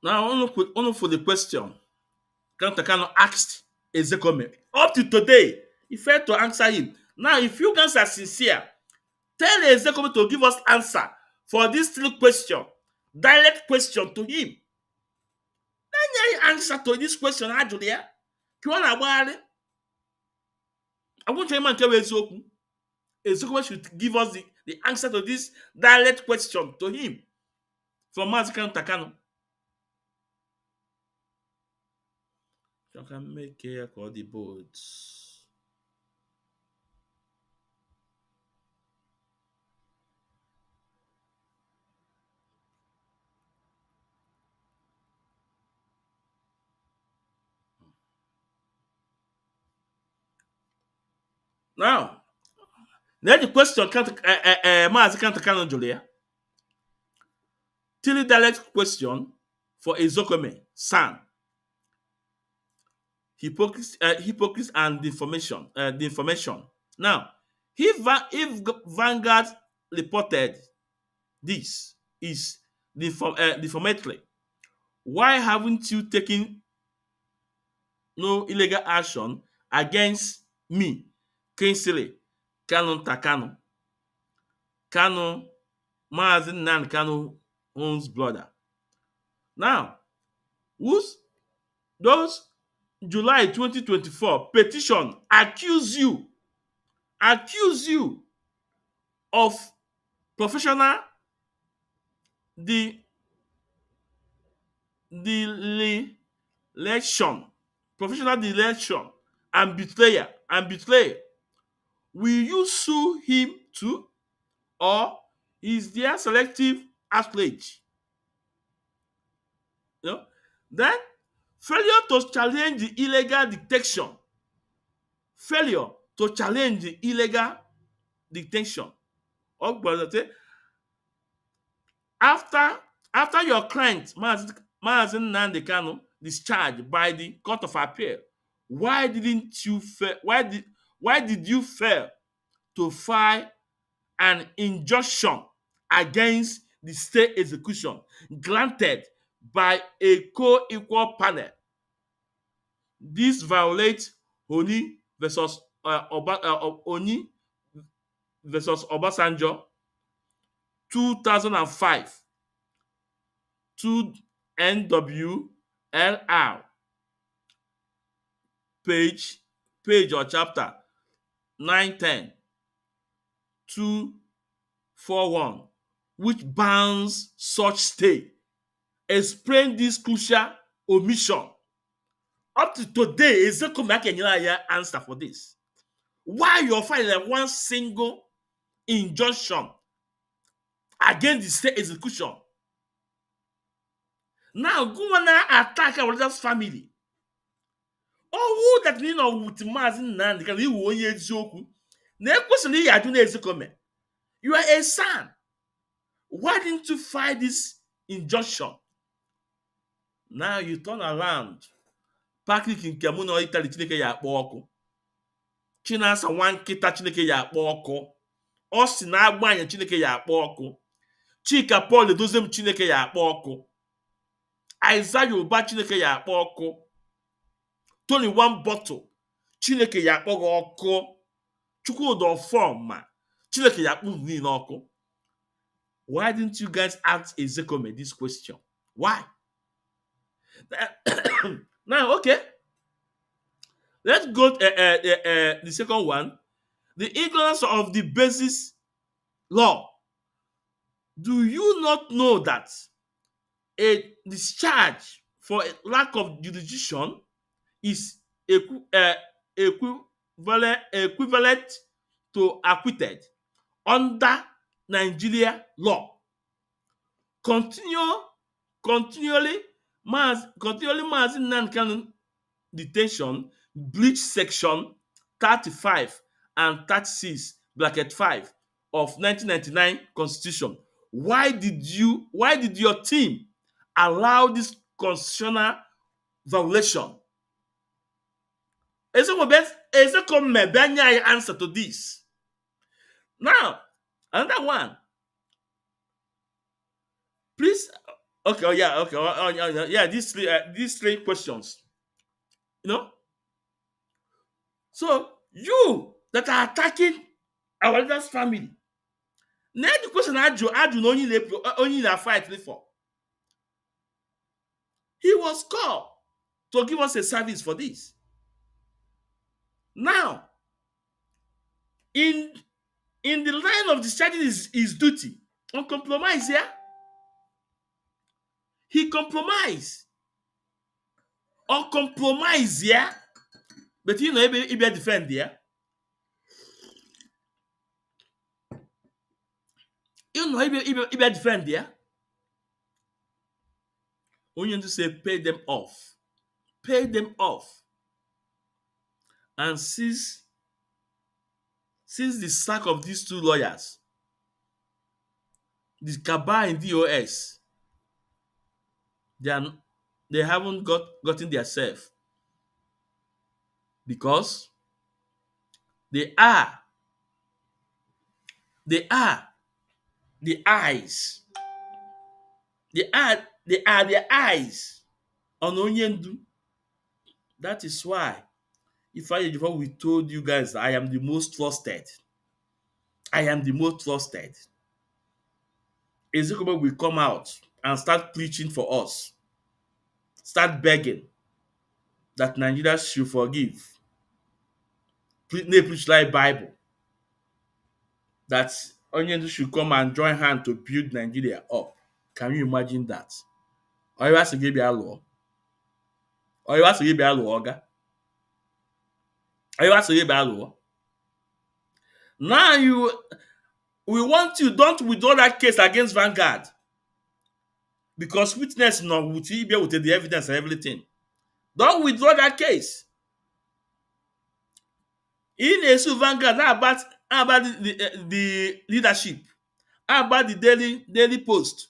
Now, only for the question Kanta Kanu asked Ozekhome. Up to today, he failed to answer him. Now, if you guys are sincere, tell Ozekhome to give us answer for this little question, direct question to him. Any answer to this question ha jụrụ ya ka ọ na-agbagharị. I want to nke bụ eziokwu. Ozekhome should give us the answer to this direct question to him from Maazị Kanta Kanu. You can make ya ka ọ dị bold. Now, the question Maazị Kanta Kanu jụrụ ya. Three direct question for Ozekhome, son. Hypocrisy and the information. Now, if Vanguard reported this is defamatory, why haven't you taken no illegal action against me, Kingsley Kanu Takano, Kanu Maazị Nnamdi Kanu owns brother? Now, those July 2024 petition accuse you of professional deletion, and betrayal. Will you sue him too, or is there selective outrage? Then failure to challenge the illegal detention. After your client Maazị Nnamdi Kanu discharged by the Court of Appeal, why did you fail to file an injunction against the state execution granted by a co-equal panel? This violates Oni versus Obasanjo 2005 to NWLR page or chapter 910 241, which bans such stay. Explain this crucial omission. Up to today, Ozekhome can answer for this. Why you're filing one single injunction against the state execution? Now, go and attack our brother's family. Who that you know with Maazị Nnamdi Kanu iwu onye eziokwu na ekwesịrị ya ajụ na Ozekhome. You are a son. Why didn't you file this injunction? Now you turn around. Patrick nke mụ na Itali Chineke ya akpọ ọkụ. Chinasa nwa nkịta Chineke ya akpọ ọkụ. Ọ si na agbanye Chineke ya akpọ ọkụ. Chika Paul Edoziem Chineke ya akpọ ọkụ. Isaiah Yoruba Chineke ya akpọ ọkụ. Tony one bottle Chineke ya akpọ ọkụ. Chukwudi Ofoma Chineke ya akpọ niile ọkụ. Why didn't you guys ask Ozekhome this question? Why? Now, okay. Let's go to the second one. The ignorance of the basis law. Do you not know that a discharge for a lack of jurisdiction is equivalent to acquitted under Nigeria law? Continually Maazị Nnamdi Kanu detention breach section 35 and 36 bracket 5 of 1999 Constitution. Why did your team allow this constitutional violation? Ezekhome Benya answer to this. Now, another one. Please, okay, oh yeah, okay, yeah. These three questions. You know. So you that are attacking our leader's family. Now the question I do only na fight for. He was called to give us a service for this. Now, in the line of discharging his duty, on compromise here, he compromised. On compromise here, but he be defend here. He be defend here. Only to say pay them off. Pay them off. And since the sack of these two lawyers, the cabal in DOS, they haven't gotten their self, because they are the eyes. They are the eyes on Onyendu. That is why Ifeanyi, we told you guys that I am the most trusted. I am the most trusted. Ezekhome will come out and start preaching for us. Start begging that Nigeria should forgive. They preach like Bible. That Onyendu should come and join hands to build Nigeria up. Can you imagine that? Or you have to give your law. Or you have to give your law, Oga. Or you have to give your law. Now we want you don't withdraw that case against Vanguard, because witness now would be with the evidence and everything. Don't withdraw that case. In a Vanguard, how about the leadership? How about the daily post?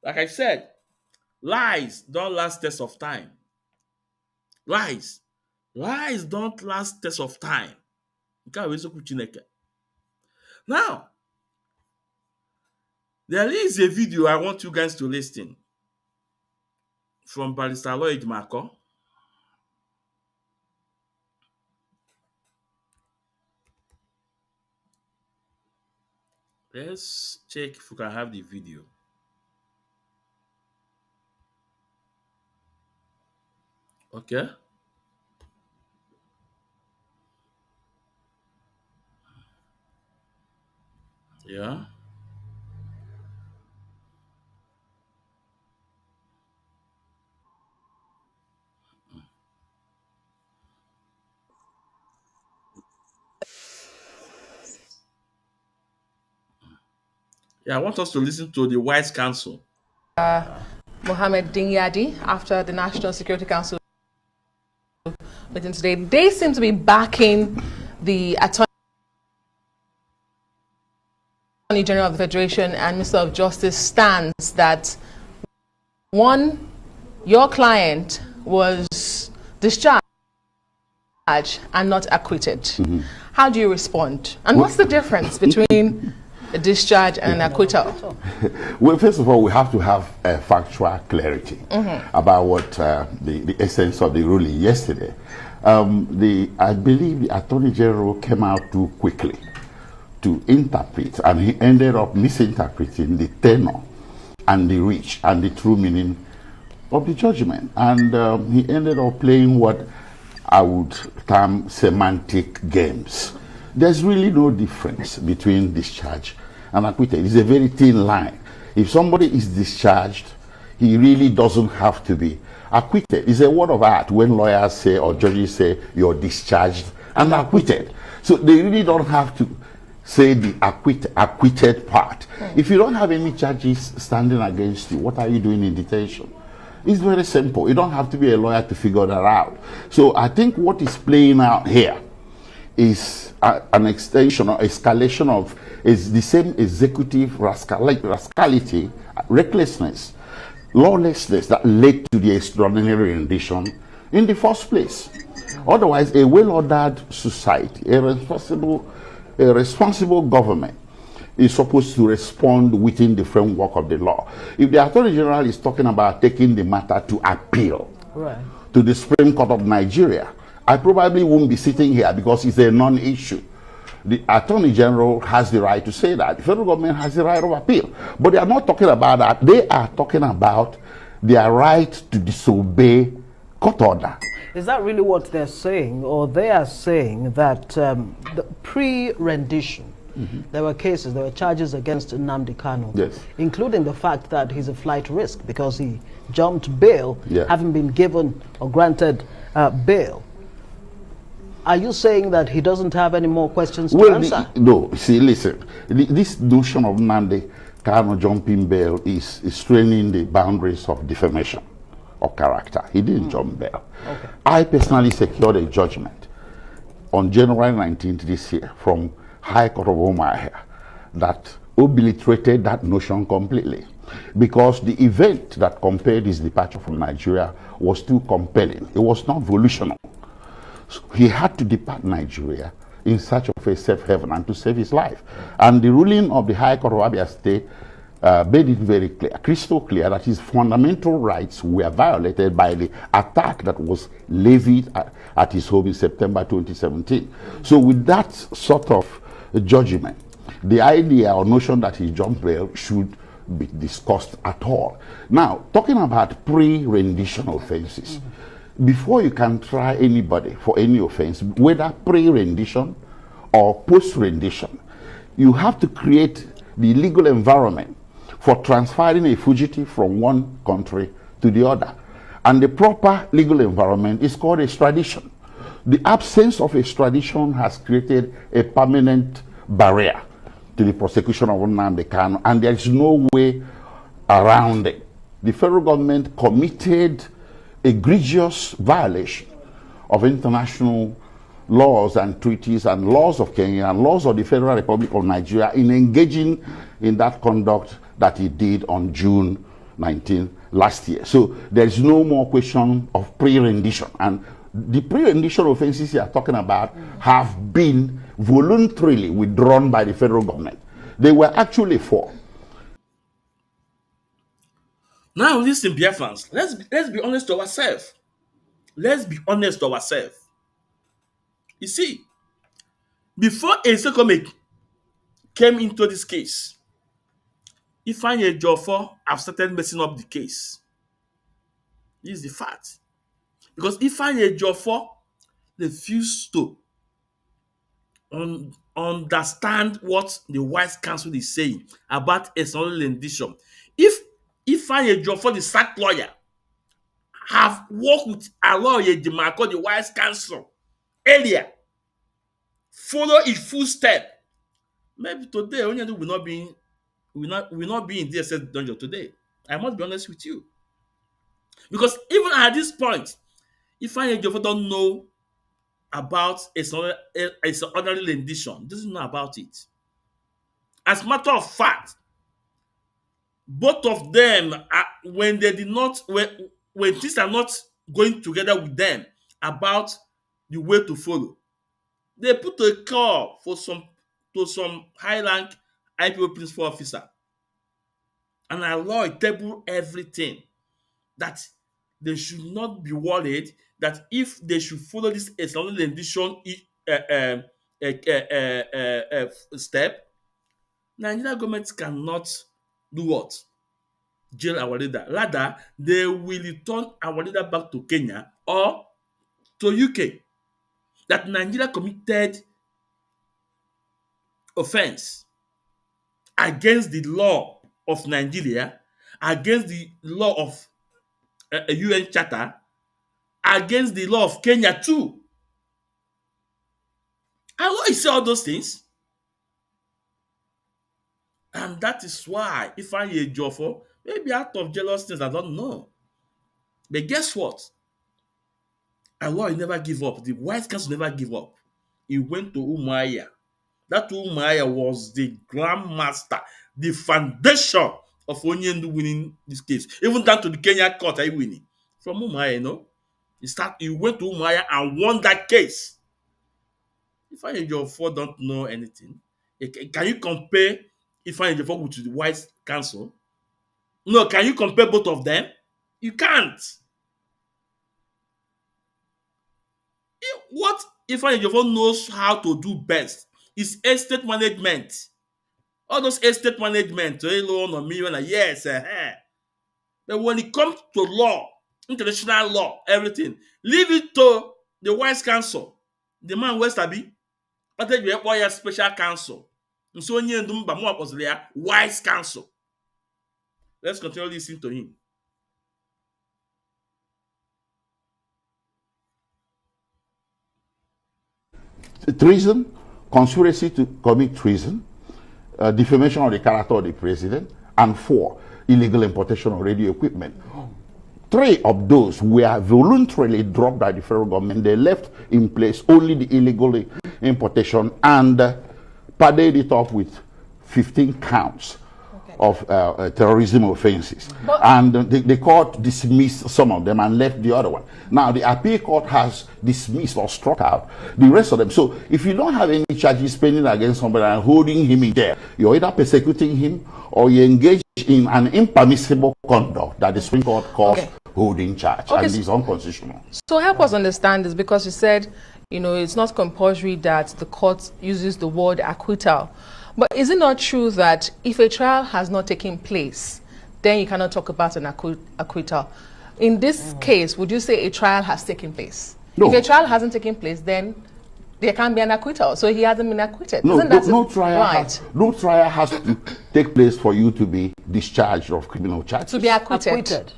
Like I said, lies don't last test of time. Lies don't last test of time. Now, there is a video I want you guys to listen from Barrister Lloyd Marco. Let's check if we can have the video. Okay. Yeah. Yeah, I want us to listen to the Wise Counsel. Mohammed Dingyadi, after the National Security Council meeting today, they seem to be backing the Attorney General of the Federation and Minister of Justice stance that, one, your client was discharged and not acquitted. Mm-hmm. How do you respond? And what's the difference between a discharge and an acquittal? Well, first of all, we have to have factual clarity about what the essence of the ruling yesterday. I believe the Attorney General came out too quickly to interpret, and he ended up misinterpreting the tenor and the reach and the true meaning of the judgment. And he ended up playing what I would term semantic games. There's really no difference between discharge and acquitted. It's a very thin line. If somebody is discharged, he really doesn't have to be acquitted. It's a word of art when lawyers say or judges say you're discharged and acquitted. So they really don't have to say the acquitted part. If you don't have any charges standing against you, what are you doing in detention? It's very simple. You don't have to be a lawyer to figure that out. So I think what is playing out here is an extension or escalation of is the same executive rascality, recklessness, lawlessness that led to the extraordinary rendition in the first place. Otherwise, a well-ordered society, a responsible government is supposed to respond within the framework of the law. If the Attorney General is talking about taking the matter to appeal to the Supreme Court of Nigeria, I probably won't be sitting here because it's a non-issue. The Attorney General has the right to say that. The federal government has the right of appeal. But they are not talking about that. They are talking about their right to disobey court order. Is that really what they're saying? Or they are saying that the pre-rendition, there were charges against Nnamdi Kanu, Yes. including the fact that he's a flight risk because he jumped bail, Yeah. having been given or granted bail. Are you saying that he doesn't have any more questions to answer? No, see, listen. This notion of Nnamdi Kanu jumping bail is straining the boundaries of defamation of character. He didn't jump bail. Okay. I personally secured a judgment on January 19th this year from High Court of Umuahia that obliterated that notion completely, because the event that compelled his departure from Nigeria was too compelling. It was not volitional. So he had to depart Nigeria in search of a safe haven and to save his life. And the ruling of the High Court of Abia State made it very clear, crystal clear, that his fundamental rights were violated by the attack that was levied at his home in September 2017. So with that sort of judgment, the idea or notion that he jumped bail should be discussed at all. Now, talking about pre-rendition offenses, before you can try anybody for any offense, whether pre-rendition or post-rendition, you have to create the legal environment for transferring a fugitive from one country to the other. And the proper legal environment is called extradition. The absence of extradition has created a permanent barrier to the prosecution of Nnamdi Kanu, and there is no way around it. The federal government committed egregious violation of international laws and treaties and laws of Kenya and laws of the Federal Republic of Nigeria in engaging in that conduct that he did on June 19 last year. So there is no more question of pre-rendition. And the pre-rendition offenses you are talking about have been voluntarily withdrawn by the federal government. They were actually four. Now listen, Biafrans, let's be honest to ourselves. Let's be honest to ourselves. You see, before Ozekhome came into this case, Ifeanyi Ejiofor have started messing up the case. This is the fact. Because Ifeanyi Ejiofor refused to understand what the Wise Council is saying about external rendition. If Ifeanyi Ejiofor, the SAC lawyer, have worked with a lawyer, the Wise Council, earlier, follow his full step, maybe today Onyedu will not be in DSS dungeon today. I must be honest with you. Because even at this point, Ifeanyi Ejiofor don't know about extraordinary rendition, doesn't know about it. As a matter of fact, both of them are, when things are not going together with them about the way to follow, they put a call to some high rank IPO principal officer and allow table everything that they should not be worried that if they should follow this extraordinary rendition step, Nigeria government cannot do what? Jail our leader. Rather, they will return our leader back to Kenya or to UK. That Nigeria committed offense against the law of Nigeria, against the law of a UN charter, against the law of Kenya too. And why you say all those things? And that is why Ifeanyi Ejiofor, maybe out of jealousness, I don't know, But guess what? Allah never give up. The White Council never give up. He went to Umuahia. That Umuahia was the grandmaster, the foundation of Onyendu winning this case. Even down to the Kenya court, I winning. From Umuahia, you know. He went to Umuahia and won that case. Ifeanyi Ejiofor don't know anything. Can you compare Ifeanyi Ejiofor with the White Council? No, can you compare both of them? You can't. What Ifeanyi Ejiofor knows how to do best is estate management. All those estate management, yes. But when it comes to law, international law, everything, leave it to the Wise Council. The man West Abi, but they require special counsel. And so Wise Council. Let's continue listening to him. Treason, conspiracy to commit treason, defamation of the character of the president, and 4, illegal importation of radio equipment. 3 of those were voluntarily dropped by the federal government. They left in place only the illegal importation and padded it up with 15 counts of terrorism offenses. And the court dismissed some of them and left the other one. Now, the appeal court has dismissed or struck out the rest of them. So, if you don't have any charges pending against somebody and holding him in there, you're either persecuting him or you engage in an impermissible conduct that the Supreme Court calls holding charge, and it is unconstitutional. So, help us understand this, because you said, you know, it's not compulsory that the court uses the word acquittal. But is it not true that if a trial has not taken place, then you cannot talk about an acquittal? In this case, would you say a trial has taken place? No. If a trial hasn't taken place, then there can't be an acquittal. So he hasn't been acquitted. No, Isn't that no trial right? No trial has to take place for you to be discharged of criminal charges. To be acquitted.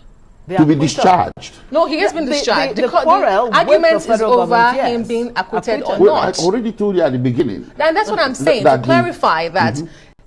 To be discharged. No, he has been discharged. The quarrel the argument with the is federal over government, him yes. being acquitted or Well, not. I already told you at the beginning. And that's what I'm saying. That to clarify that,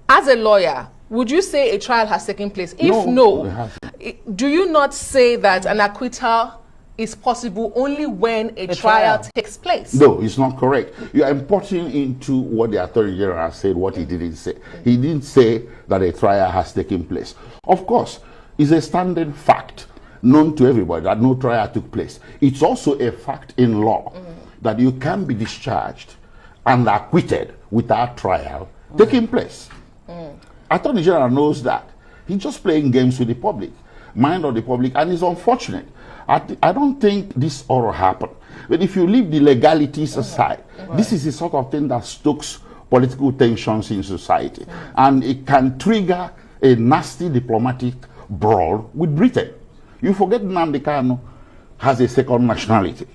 as a lawyer, would you say a trial has taken place? If No, it no, hasn't. do you not say that an acquittal is possible only when a trial takes place? No, it's not correct. You are importing into what the Attorney General said what he didn't say. He didn't say that a trial has taken place. Of course, it's a standard fact known to everybody that no trial took place. It's also a fact in law that you can be discharged and acquitted without trial taking place. Attorney General knows that. He's just playing games with the public, mind of the public, and it's unfortunate. I don't think this ought to happen. But if you leave the legalities aside, this is the sort of thing that stokes political tensions in society. And it can trigger a nasty diplomatic brawl with Britain. You forget Nnamdi Kanu has a second nationality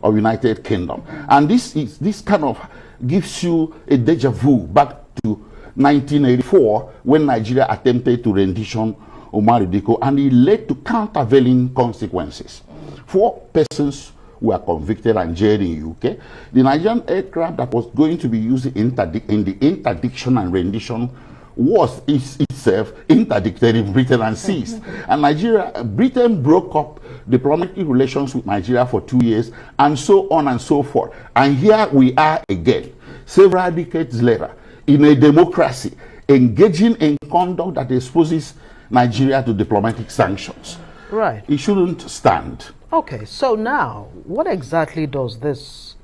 of United Kingdom. And this kind of gives you a deja vu back to 1984 when Nigeria attempted to rendition Omar Diko, and it led to countervailing consequences. 4 persons were convicted and jailed in UK. The Nigerian aircraft that was going to be used in the interdiction and rendition was itself interdicted in Britain and seized. And Britain broke up diplomatic relations with Nigeria for 2 years, and so on and so forth. And here we are again, several decades later, in a democracy, engaging in conduct that exposes Nigeria to diplomatic sanctions. Right. It shouldn't stand. Okay, so now, what exactly does this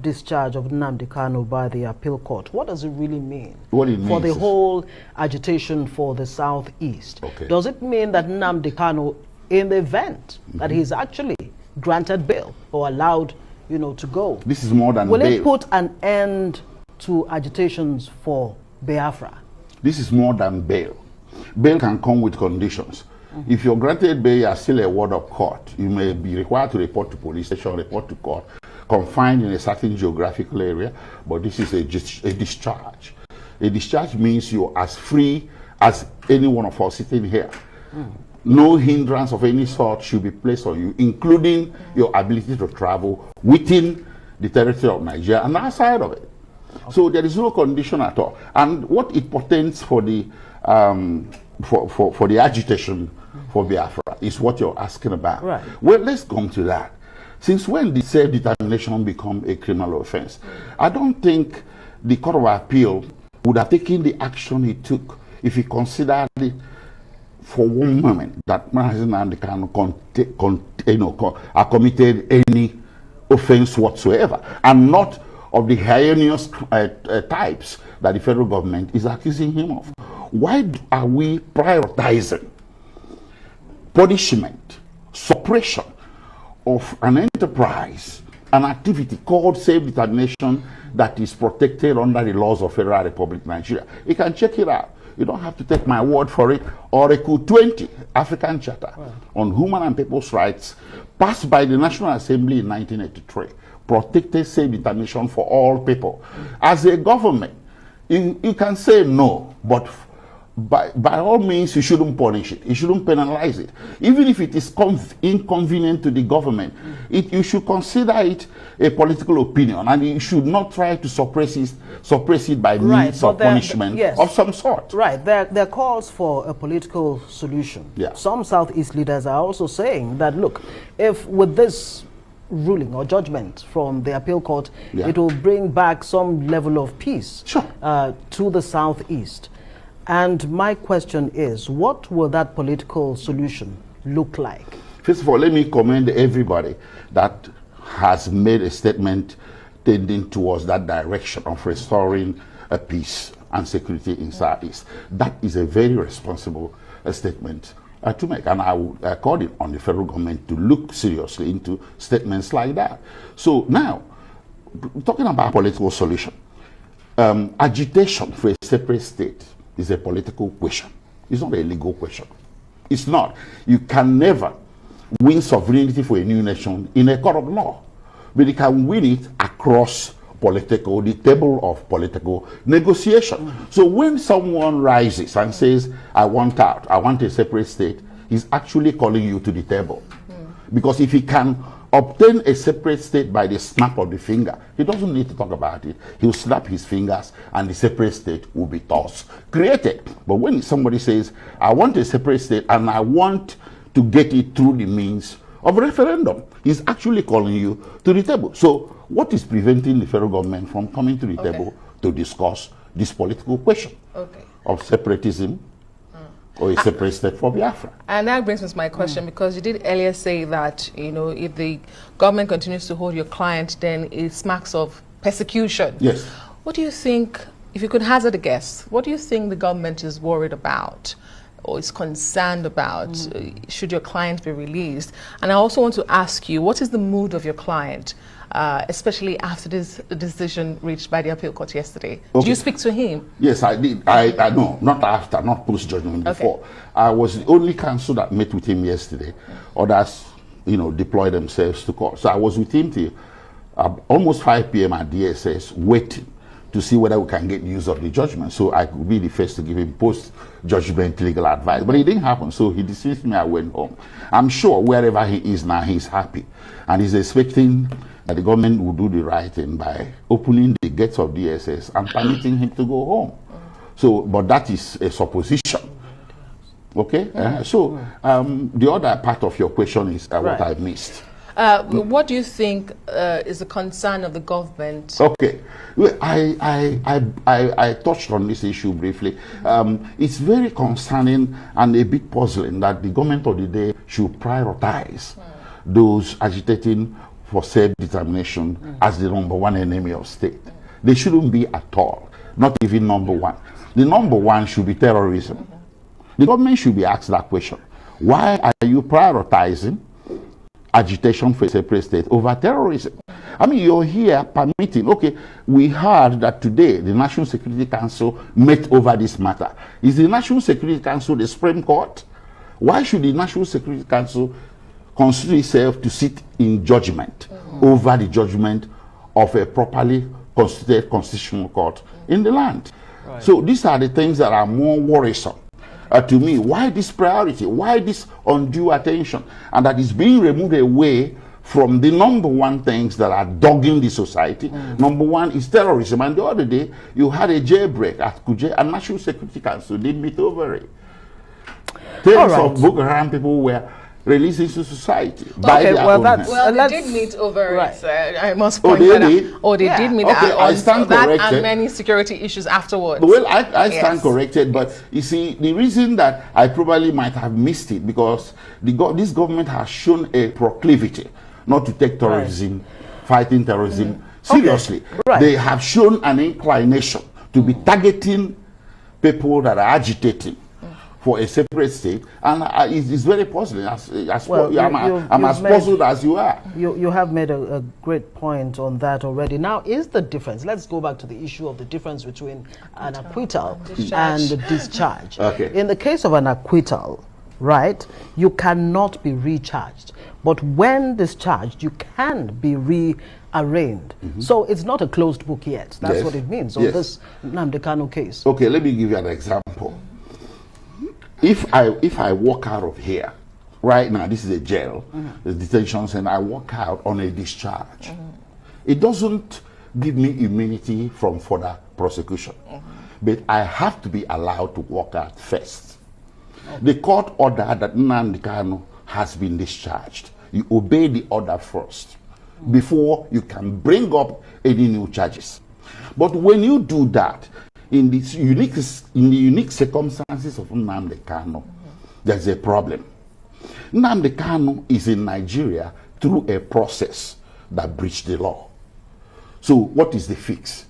discharge of Nnamdi Kanu by the appeal court, what does it really mean? What it means for the is, whole agitation for the Southeast? Okay. Does it mean that Nnamdi Kanu, in the event that he's actually granted bail or allowed, to go, this is more than will bail. it put an end to agitations for Biafra? This is more than bail. Bail can come with conditions. If you're granted bail, you are still a ward of court. You may be required to report to police station, report to court, confined in a certain geographical area, but this is a discharge. A discharge means you're as free as any one of us sitting here. No hindrance of any sort should be placed on you, including your ability to travel within the territory of Nigeria and outside of it. So there is no condition at all. And what it portends for the for the agitation for Biafra is what you're asking about. Right. Well, let's come to that. Since when did self-determination become a criminal offense? I don't think the Court of Appeal would have taken the action he took if he considered it for one moment that Mazi committed any offense whatsoever, and not of the heinous types that the federal government is accusing him of. Why are we prioritizing punishment, suppression of an enterprise, an activity called self-determination that is protected under the laws of Federal Republic Nigeria? You can check it out. You don't have to take my word for it. Article 20, African Charter on Human and People's Rights, passed by the National Assembly in 1983, protected self-determination for all people. As a government, you can say no, but by all means, you shouldn't punish it. You shouldn't penalize it. Even if it is inconvenient to the government, you should consider it a political opinion, and you should not try to suppress it by means of punishment of some sort. Right. There are calls for a political solution. Yeah. Some Southeast leaders are also saying that, look, if with this ruling or judgment from the appeal court, it will bring back some level of peace to the Southeast. And my question is, what will that political solution look like? First of all, let me commend everybody that has made a statement tending towards that direction of restoring a peace and security in Southeast. That is a very responsible statement to make, and I would call it on the federal government to look seriously into statements like that. So now, talking about political solution, agitation for a separate state is a political question. It's not a legal question. It's not. You can never win sovereignty for a new nation in a court of law, but you can win it across the table of political negotiation. So when someone rises and says, I want out, I want a separate state, he's actually calling you to the table. Because if he can obtain a separate state by the snap of the finger, he doesn't need to talk about it. He'll snap his fingers and the separate state will be thus created. But when somebody says, I want a separate state and I want to get it through the means of referendum, he's actually calling you to the table. So what is preventing the federal government from coming to the table to discuss this political question of separatism or a separate state for Biafra? And that brings me to my question, because you did earlier say that, you know, if the government continues to hold your client, then it smacks of persecution. Yes. What do you think, if you could hazard a guess, what do you think the government is worried about or is concerned about should your client be released? And I also want to ask you, what is the mood of your client, especially after this decision reached by the appeal court yesterday? Did you speak to him? Yes, I did. I know, not after, not post-judgment, before. I was the only counsel that met with him yesterday. Others, you know, deployed themselves to court. So I was with him till almost 5 p.m. at DSS, waiting to see whether we can get news of the judgment, so I could be the first to give him post-judgment legal advice. But it didn't happen, so he dismissed me. I went home. I'm sure wherever he is now, he's happy, and he's expecting that the government will do the right thing by opening the gates of DSS and permitting him to go home. So, but that is a supposition. Okay? So, the other part of your question is what I missed. What do you think is the concern of the government? Okay, well, I touched on this issue briefly. It's very concerning and a bit puzzling that the government of the day should prioritize those agitating for self-determination as the #1 enemy of state. They shouldn't be at all, not even #1. The #1 should be terrorism. The government should be asked that question. Why are you prioritizing agitation for a separate state over terrorism? I mean, you're here permitting, okay, we heard that today the National Security Council met over this matter. Is the National Security Council the Supreme Court? Why should the National Security Council consider itself to sit in judgment over the judgment of a properly constituted constitutional court in the land? So these are the things that are more worrisome to me. Why this priority? Why this undue attention? And that is being removed away from the #1 things that are dogging the society. #1 is terrorism. And the other day, you had a jailbreak at Kuje, and National Security Council didn't meet over it. Tens right. of Boko Haram people were released into society. Okay, well, that's... Well, let's- they did meet over Right. it. I must Oh, point they that did? out. Oh, they Yeah. did meet Okay, I on stand that corrected. and many security issues afterwards. Well, I stand Yes. corrected, but you see, the reason that I probably might have missed it because this government has shown a proclivity not to take terrorism, fighting terrorism seriously. Right. They have shown an inclination to be targeting people that are agitating for a separate state, and it's very puzzling. Well, I'm you've as made- puzzled as you are. You have made a great point on that already. Now, is the difference, let's go back to the issue of the difference between an acquittal and a discharge. Okay. In the case of an acquittal, right, you cannot be recharged. But when discharged, you can be rearraigned. So it's not a closed book yet. That's Yes. what it means on Yes. this Nnamdi Kanu case. Okay, let me give you an example. If I walk out of here right now, this is a jail, the detention center, I walk out on a discharge. It doesn't give me immunity from further prosecution, but I have to be allowed to walk out first. The court ordered that Nnamdi Kanu has been discharged. You obey the order first before you can bring up any new charges. But when you do that, in the unique circumstances of Nnamdi Kanu, there's a problem. Nnamdi Kanu is in Nigeria through a process that breached the law. So what is the fix?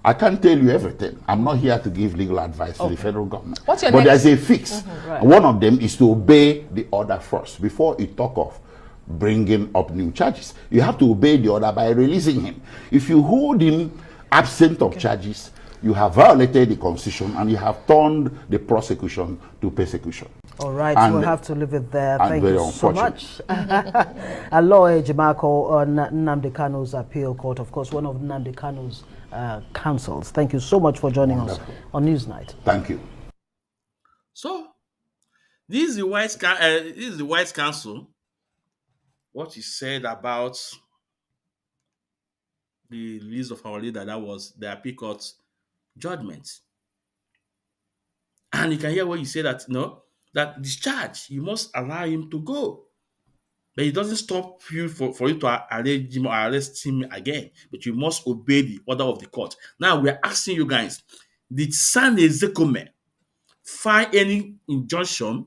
I can't tell you everything. I'm not here to give legal advice to the federal government. What's your but next- there's a fix. One of them is to obey the order first before you talk of bringing up new charges. You have to obey the order by releasing him. If you hold him absent of charges, you have violated the constitution and you have turned the prosecution to persecution. All right, And- we'll have to leave it there. and Thank very you so much. Aloy Ejimako on Nnamdi Kanu's appeal court, of course, one of Nnamdi Kanu's counsels. Thank you so much for joining us on Newsnight. Thank you. So, this is the White Council. What he said about the release of our leader, that was the appeal court judgment. And you can hear what he said that that discharge, you must allow him to go. But it doesn't stop you for you to arrange him or arrest him again. But you must obey the order of the court. Now we are asking you guys, did San Ozekhome file any injunction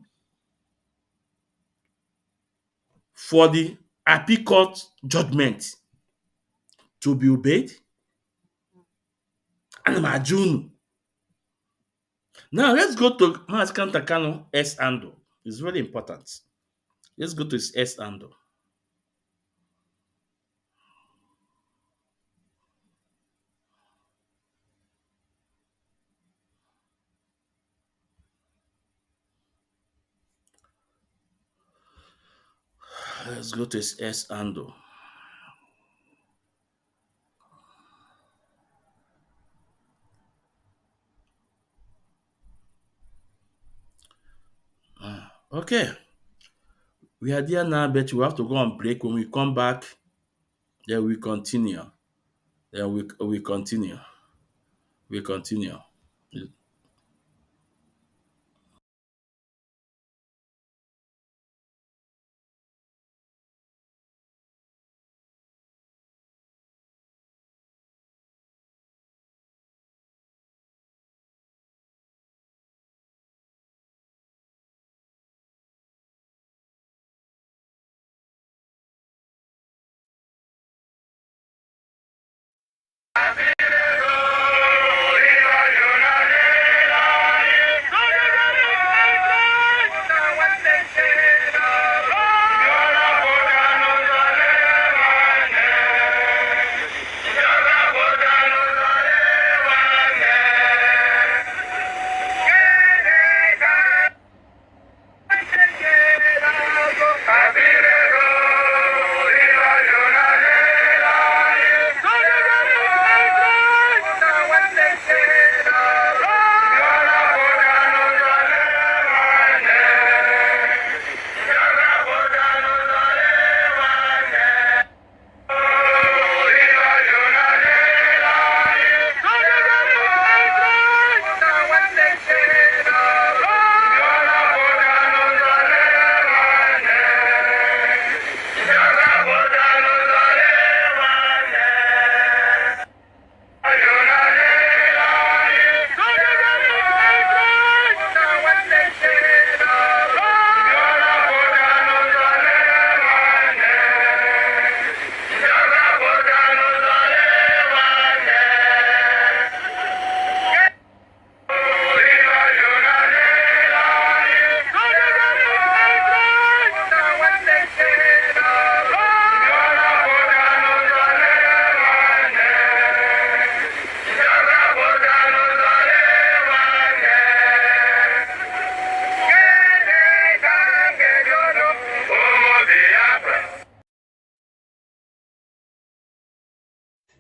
for the appeal court judgment to be obeyed? And Majunu. Now let's go to Maaz Kantakano S handle. It's very important. Let's go to his S handle. Let's go to his S handle. Okay. We are there now, but we have to go on break. When we come back, then we continue. Then we continue. We continue.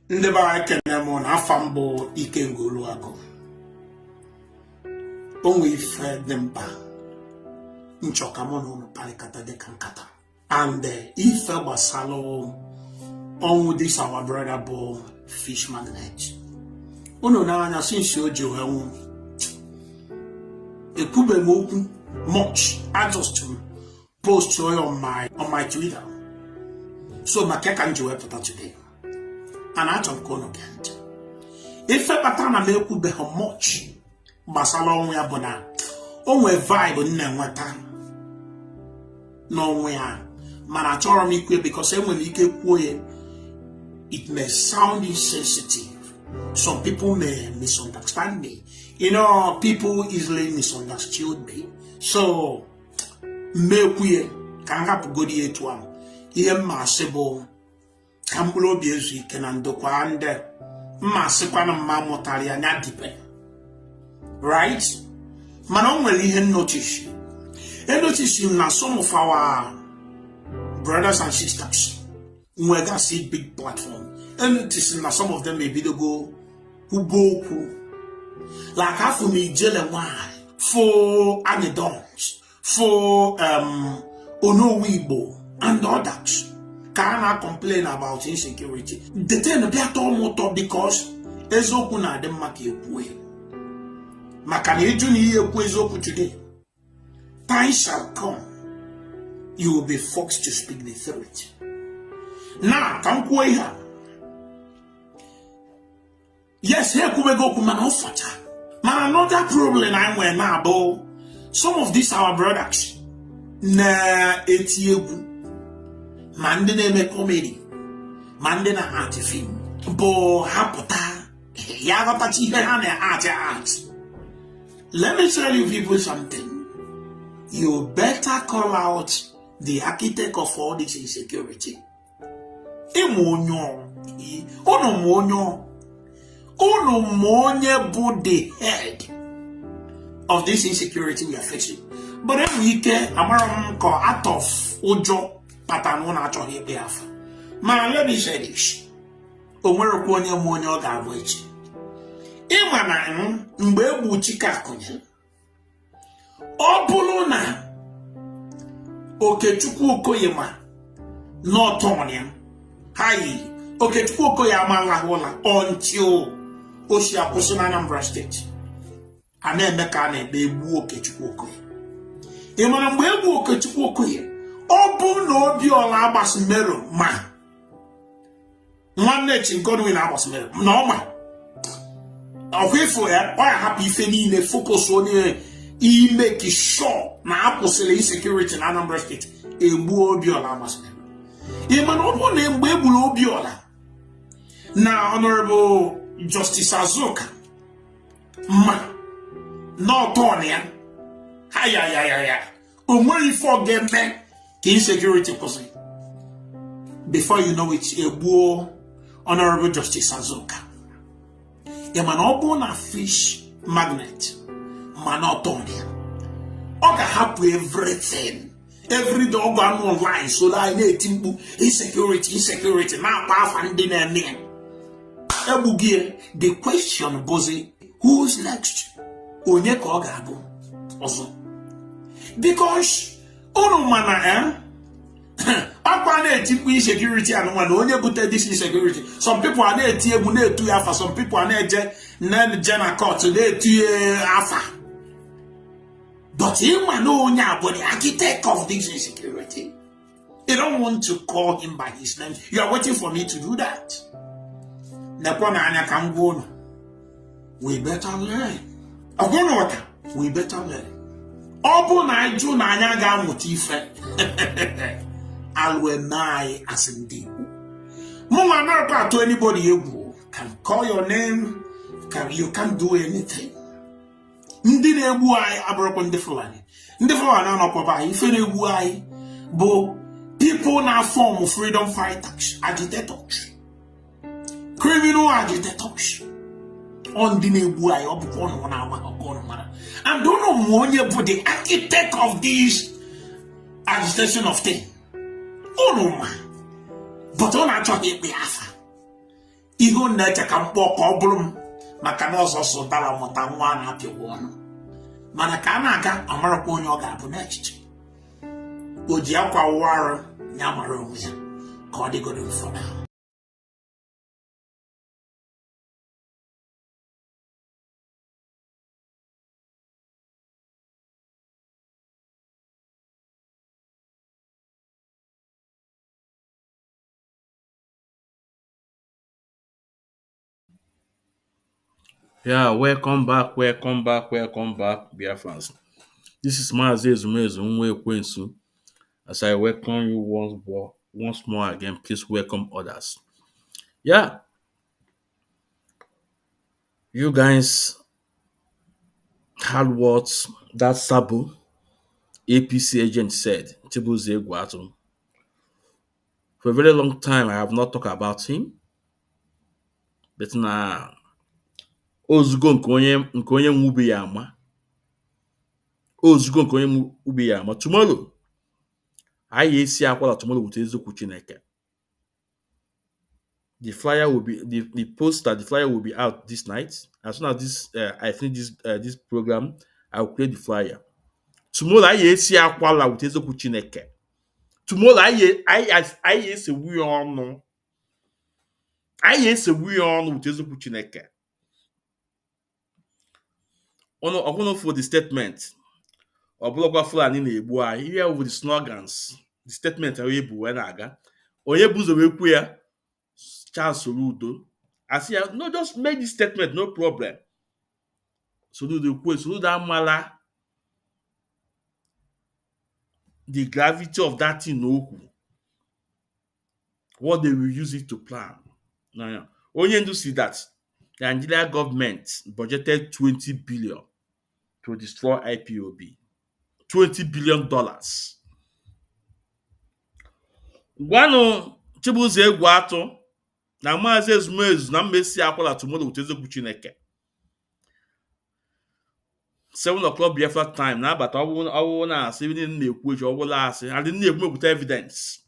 ndị be anyị kene mụ na afa mbụ ike ngolu agụ onwe ife dị mkpa nchọka mụ na ụlọ parịkata dịka nkata and ife gbasalụ ọnwụ this our brother bụ fish magnet unu n'anya since o ji wee nwụ ekwube m okwu much I just post on my Twitter so maka ka m ji wepụta today and I don't go no get ife kpatara na m ekwubeghị much gbasara ọnwụ ya bụ na o nwee vibe nna nweta n'ọnwụ ya mana achọrọ m ikwe because enwere ike kwuo ya it may sound insensitive. Some people may misunderstand me. You know, people easily misunderstood me. So, mekwe kanga pugodi etwa. Iye masibo kambulo biezu kena ndokwa ande masikwa na mamotari anya dipe. Right? Mana onwere ihe notice. E notice na some of our brothers and sisters we got see big platform. And it is now some of them maybe they go who go like half of me jail and why for anidons for Ono Weibo and others can I complain about insecurity. The ten be at all top because ezoku na dem make ekwe. Makani ejuni ekwe ezoku today. Time shall come. You will be forced to speak the truth. Now, come here. Yes, here we go to manufacture. Man, another problem I'm wearing now about some of these our products. Na etiegu. Man, they make comedy. Man, they na art film. Bo hapota. Yaga pati hane art. Let me tell you people something. You better call out the architect of all this insecurity. Ono the head of this insecurity we are facing. But then we can amaram ko out of ojo pattern na acho he beafa. Man, let me say this. Onwere ko onye mo onye ga abo echi. Ịma na mgbe egbu chika akonye. Obulu na Okechukwu Okoyema not on him. Hi, Okechukwu Okoyema lahola until Oshia Poson Anambra State. And then the can be Okechukwu Okoye. Emana mwebu Okechukwu Okoye. Obu no bi ola abas mero ma. Nwanne Godwin abas mero. No ma. Ofefo ya why happy feni ne focus on he make sure na apostle insecurity in Anambra State. Egbu Obiola abas mero. Emana obu na egbu egbulu Obiola. Na Honorable Justice Azoka ma not on ya. Hi. Only forget me insecurity person. Before you know it, a war Honorable Justice Azoka. A man open a fish magnet. Man not on ya. Oga happy everything. Every dog online so that I need insecurity. Now power and dinner name. The question was who's next? Onye ka oga abu ozo. Because ono mana akwa na etipu insecurity and one onye bute this insecurity. Some people are na eti egwu na etu afa, some people are na eje na jena court na etu afa. But him no onye abu the architect of this insecurity. You don't want to call him by his name. You are waiting for me to do that. We better learn. We better learn. Obu na iju na anya ga mutife. Alwe nai asindi. Mama na to anybody you can call your name. You can't do anything. Ndi na egbu ai abroko ndi Fulani. Ndi Fulani na papa ife na egbu ai bo people na form of freedom fighters, agitators. Criminal agitators. On the nebuai or and don't know more about the architect of this agitation of thing. Oh no man. But on actually be afa. ihe unu na-eche ka mkpọ ka ọ bụrụ m maka na ọzọ sụtara mụta nwa na-apịagwa ọnụ mana ka a na-aga amarakwa onye ọ ga-abụ n'echiche o ji akwa ụwa arụ ya mara onwe ya ka ọ dịgodo mfọ na Yeah, welcome back, Biafrans. This is Mazi Ezumezu Nwekwensu. As I welcome you once more again, please welcome others. Yeah, you guys heard what that Sabu APC agent said, Chibuze Guatu. For a very long time, I have not talked about him, but now, Ozugo nke onye nwubi ya ama. Ozugo nke onye nwubi ya ama. Tomorrow, anyị esi akwala tomorrow with eziokwu Chineke. The flyer will be the poster. The flyer will be out this night. As soon as I finish this program, I will create the flyer. Tomorrow, I esi akwala with eziokwu Chineke. Tomorrow, I esi we on. I esi we on with eziokwu Chineke. Ono for the statement. Ọbụlọkwa Fulani na-egbu anyị here with the slogans. The statement ahụ ebu wee na-aga. Onye buzo wee kwu ya Charles Soludo. I say, no, just make this statement, no problem. Soludo amala the gravity of that thing okwu. What they will use it to plan. Now, onye ndu see that the Nigeria government budgeted 20 billion to destroy IPOB. $20 billion. Gwanụ Chibuze Egwuatu na Maazị Ezumezu na mmesi akwala tomorrow with eziokwu Chineke. 7 o'clock Biafra time na-abata ọwụ na-asị ndị na-ekwu eji ọbụla asị adị na-ekwu mepụta evidence.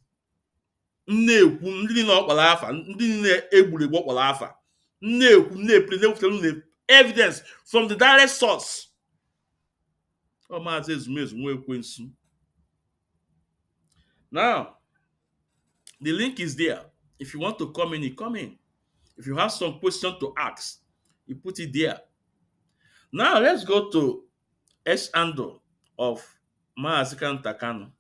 Na-ekwu ndị niile ọkpara afa ndị niile egburu egbu ọkpara afa na-ekwu na-epụtara evidence from the direct source. Maazị Ezumezu Nwekwensu. Now, the link is there. If you want to come in, you come in. If you have some question to ask, you put it there. Now, let's go to S-handle of Maazị Takano.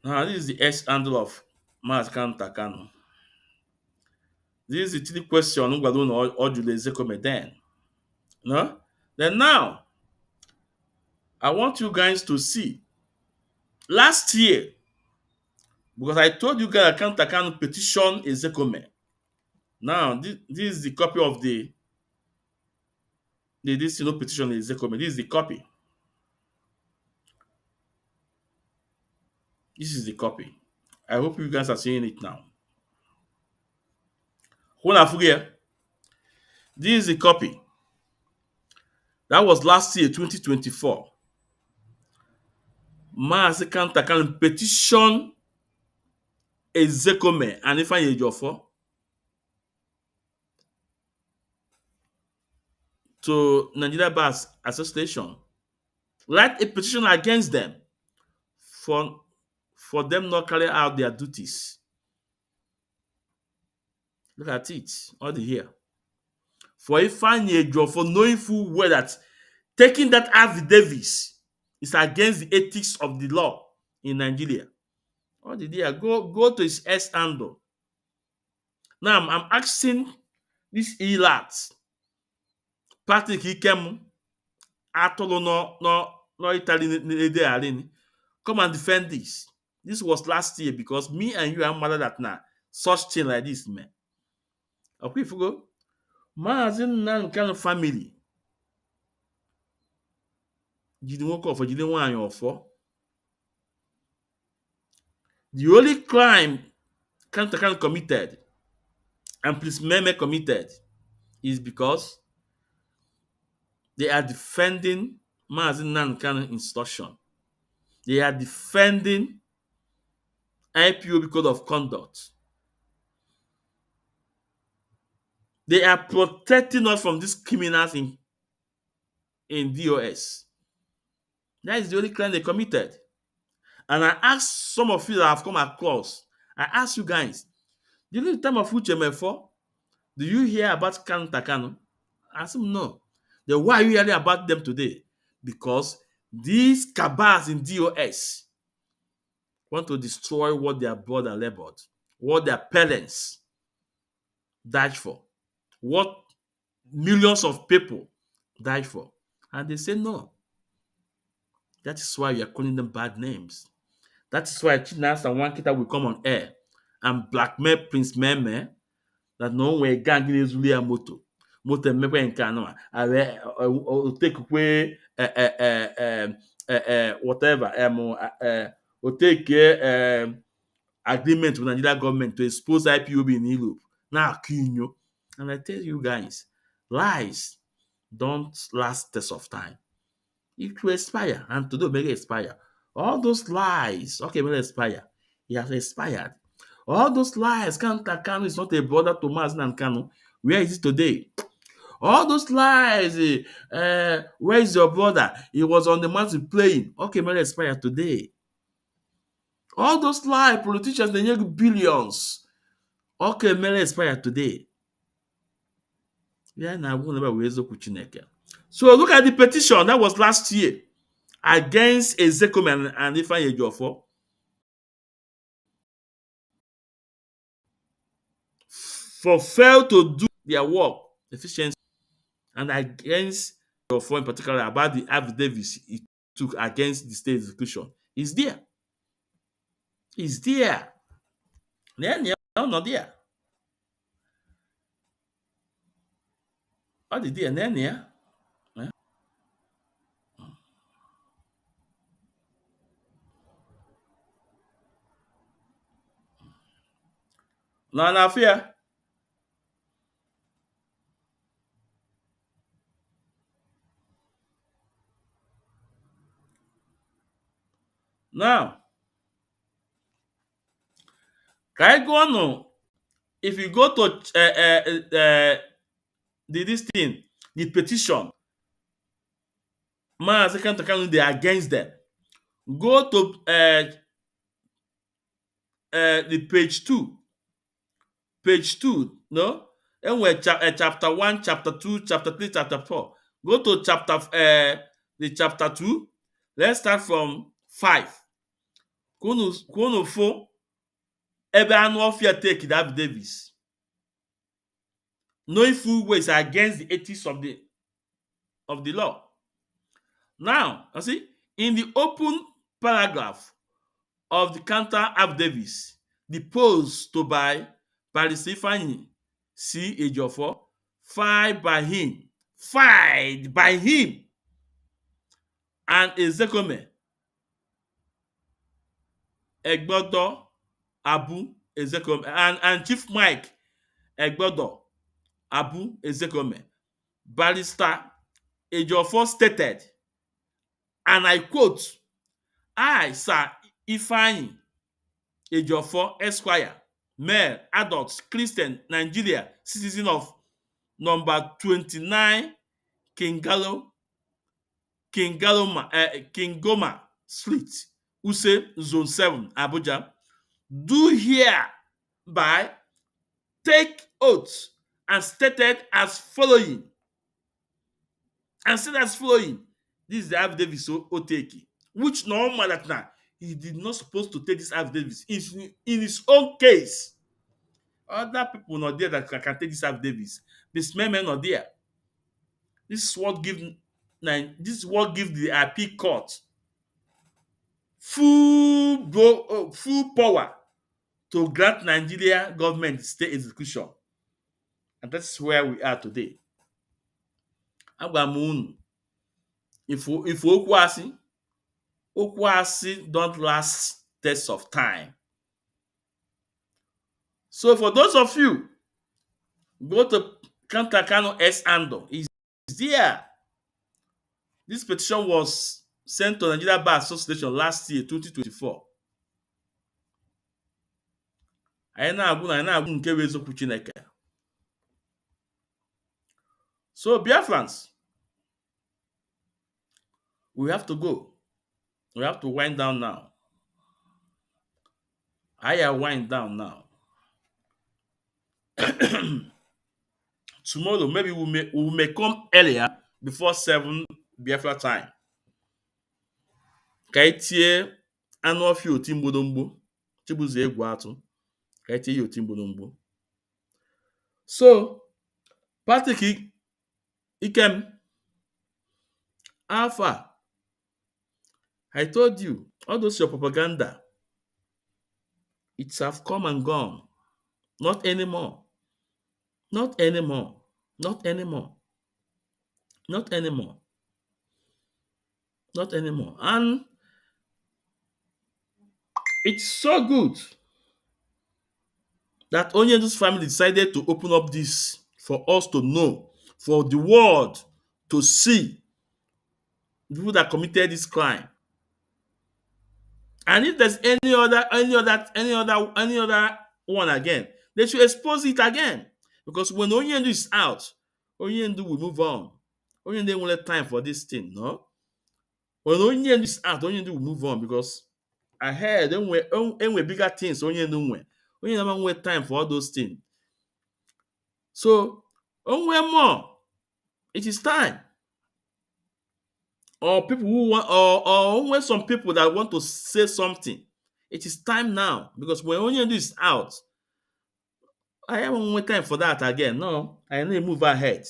Now, this is the S-handle of Maazị Takano. This is the 3 question or Ejiofor then. No? Then now, I want you guys to see. Last year, because I told you guys Takano petition Ozekhome. Now, this is the copy of the petition Ozekhome. This is the copy. This is the copy. I hope you guys are seeing it now. This is the copy. That was last year, 2024. Maazị Takano petition Ozekhome and Ifeanyi Ejiofor to Nigeria Bar Association. Write a petition against them for them not carry out their duties. Look at it, all the here. For Ifeanyi Ejiofor knowing full well that taking that affidavit is against the ethics of the law in Nigeria. All the there, go to his S handle. Now I'm asking this ELAT, Patrick Ikemu, Atolo no Italy, come and defend this. This was last year because me and you are mad that now such thing like this, man. Okay, if we go, Maazị Nnamdi family. Jide nwoke ọfọ, jide nwaanyị ọfọ. The only crime Takano committed and Prince Meme committed is because they are defending Maazị Nnamdi instruction. They are defending IPOB code of conduct. They are protecting us from these criminals in DOS. That is the only crime they committed. And I asked some of you that have come across, I asked you guys, during the time of Uchemefo, do you hear about Kanu Takano? I said, no. Then why are you hearing about them today? Because these cabals in DOS want to destroy what their brother labored, what their parents died for, what millions of people died for. And they say no. That is why you are calling them bad names. That is why Chinas and Wankita will come on air and blackmail Prince Meme that no way gang is really a moto. Moto mepe nke anọ o take away whatever o take agreement with Nigeria government to expose IPOB in Europe. Now Kinyo. And I tell you guys, lies don't last test of time. It will expire, and today will expire. All those lies, okay, will expire. It has expired. All those lies, Kanu is not a brother to Mazen and Kanu. Where is it today? All those lies, where is your brother? He was on the mountain playing. Okay, will expire today. All those lies, politicians, they need billions. Okay, will expire today. Yeah, now we'll never raise up with Chineke. So look at the petition that was last year against Ozekhome and Ifeanyi Ejiofor for fail to do their work efficiently, and against Ejiofor in particular about the affidavits he took against the state execution. Is there. Is there. No, not there. What did there? No. No, fear. Now, can I go on? If you go to this thing, the petition, man, second to they are against them. Go to the page 2. Page 2, no? And we're chapter 1, chapter 2, chapter 3, chapter 4. Go to the chapter 2. Let's start from 5. Kunu 4. Ebe anu ofia take David Davis. Knowing full ways against the ethics of the law. Now, you see, in the open paragraph of the counter affidavits, the post to by Ifeanyi C. Ejiofor, filed by him, and Ozekhome Egbodo Abu Ozekhome and Chief Mike Egbodo Abu Ozekhome. Barrister Ejiofor stated, and I quote, I, Sir Ifeanyi Ejiofor, Esquire, male, adult, Christian, Nigeria, citizen of number 29 Kingoma Street, Use, Zone 7, Abuja, do hereby take oath and stated as following. This is the affidavit so Oteki, which normal that now he did not supposed to take this affidavit in his own case. Other people not there that can take this affidavit. This men not there. This is what gives the IP court full power to grant Nigeria government state execution. And that's where we are today. If Okwasi don't last test of time. So for those of you, go to Kantakano S Ando. Is there. This petition was sent to Nigeria Bar Association last year, 2024. Anyị na-agwụ nke bụ eziokwu Chineke. So Biafrans, we have to go. We have to wind down now. I wind down now. Tomorrow, maybe we may come earlier before 7 Biafra time. Ka itie anụ ọfịa oti mgbodomgbo Chibuzo egwu atụ. Ka itie ya oti mgbodomgbo. So, Patrick Ikem, Alpha, I told you, all those your propaganda, it's have come and gone. Not anymore. Not anymore. Not anymore. Not anymore. Not anymore. And it's so good that Onyendu's family decided to open up this for us to know, for the world to see the people that committed this crime. And if there's any other one again, they should expose it again. Because when Onyendu is out, Onyendu will move on. Onyendu won't have time for this thing, no? When Onyendu is out, Onyendu will move on because I heard when bigger things Onyendu never have time for all those things. So, more, it is time. Or people who want, or when some people that want to say something, it is time now. Because when Onyendu is out, I haven't time for that again. No, I need to move ahead.